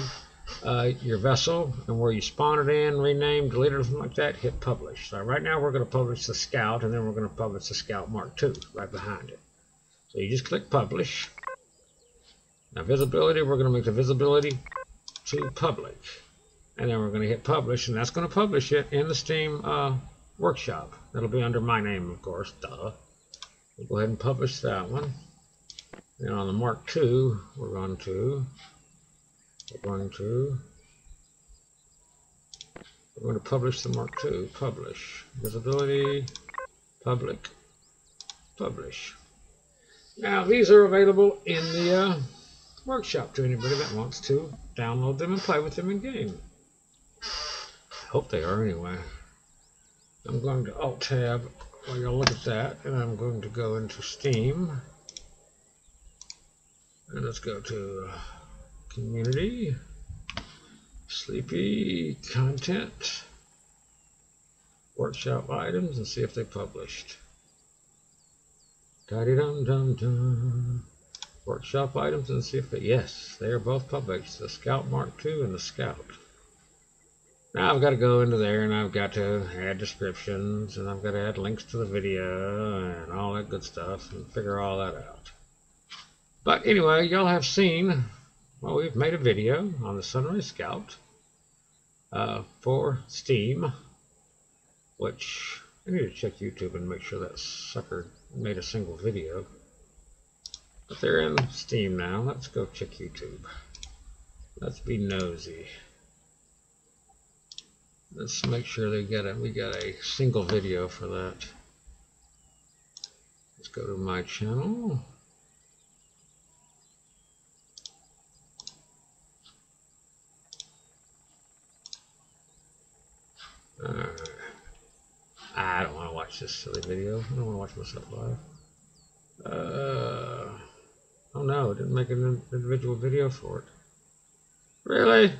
your vessel and where you spawn it in, rename, delete it, or something like that, hit publish. So right now we're going to publish the Scout, and then we're going to publish the Scout Mark II right behind it. So you just click publish. Now visibility, we're going to make the visibility to public. And then we're going to hit publish, and that's going to publish it in the Steam Workshop. That'll be under my name, of course, duh. We'll go ahead and publish that one. Then on the Mark II, we're going to We're going to publish the Mark II. Publish. Visibility. Public. Publish. Now these are available in the workshop to anybody that wants to download them and play with them in game. I hope they are anyway. I'm going to Alt-Tab while you'll look at that, and I'm going to go into Steam. And let's go to Community, Sleepy, Content, Workshop Items, and see if they published. Da-dee-dum-dum-dum. Workshop Items, and see if they, yes, they are both published. The Scout Mark II and the Scout. Now I've got to go into there and I've got to add descriptions and I've got to add links to the video and all that good stuff and figure all that out. But anyway, y'all have seen, well, we've made a video on the Sunray Scout for Steam, which I need to check YouTube and make sure that sucker made a single video. But they're in Steam now. Let's go check YouTube. Let's be nosy. Let's make sure we got a single video for that. Let's go to my channel. I don't want to watch this silly video. I don't want to watch myself live. Oh no, it didn't make an individual video for it. Really?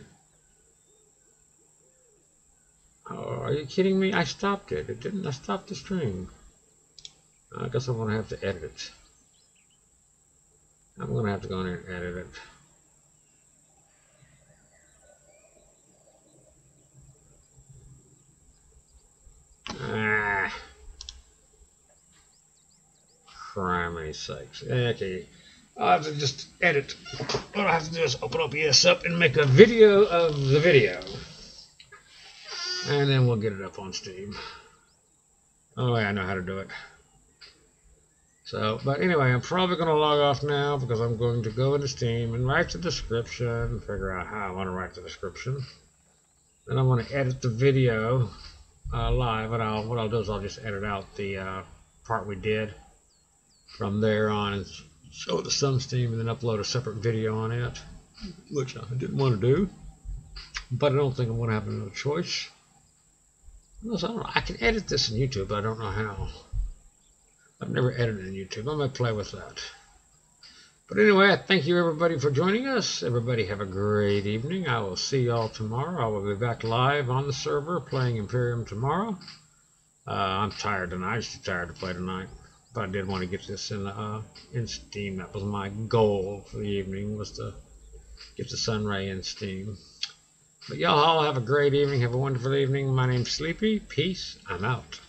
Oh, are you kidding me? I stopped it. It didn't. I stopped the stream. I guess I'm going to have to edit it. I'm going to have to go in there and edit it. Ah. Criminy sakes. Okay. I'll have to just edit. What I have to do is open OBS up and make a video of the video. And then we'll get it up on Steam. Oh, yeah, I know how to do it. So, but anyway, I'm probably going to log off now because I'm going to go into Steam and write the description and figure out how I want to write the description. Then I'm going to edit the video live, and what I'll do is I'll just edit out the part we did from there on and show it to some Steam and then upload a separate video on it, which I didn't want to do, but I don't think I'm going to have another choice. I don't know. I can edit this in YouTube, but I don't know how. I've never edited in YouTube. I might play with that. But anyway, thank you everybody for joining us. Everybody have a great evening. I will see y'all tomorrow. I will be back live on the server playing Empyrion tomorrow. I'm tired tonight. I'm just tired to play tonight. But I did want to get this in Steam. That was my goal for the evening, was to get the Sunray in Steam. But y'all all have a great evening. Have a wonderful evening. My name's Sleepy. Peace. I'm out.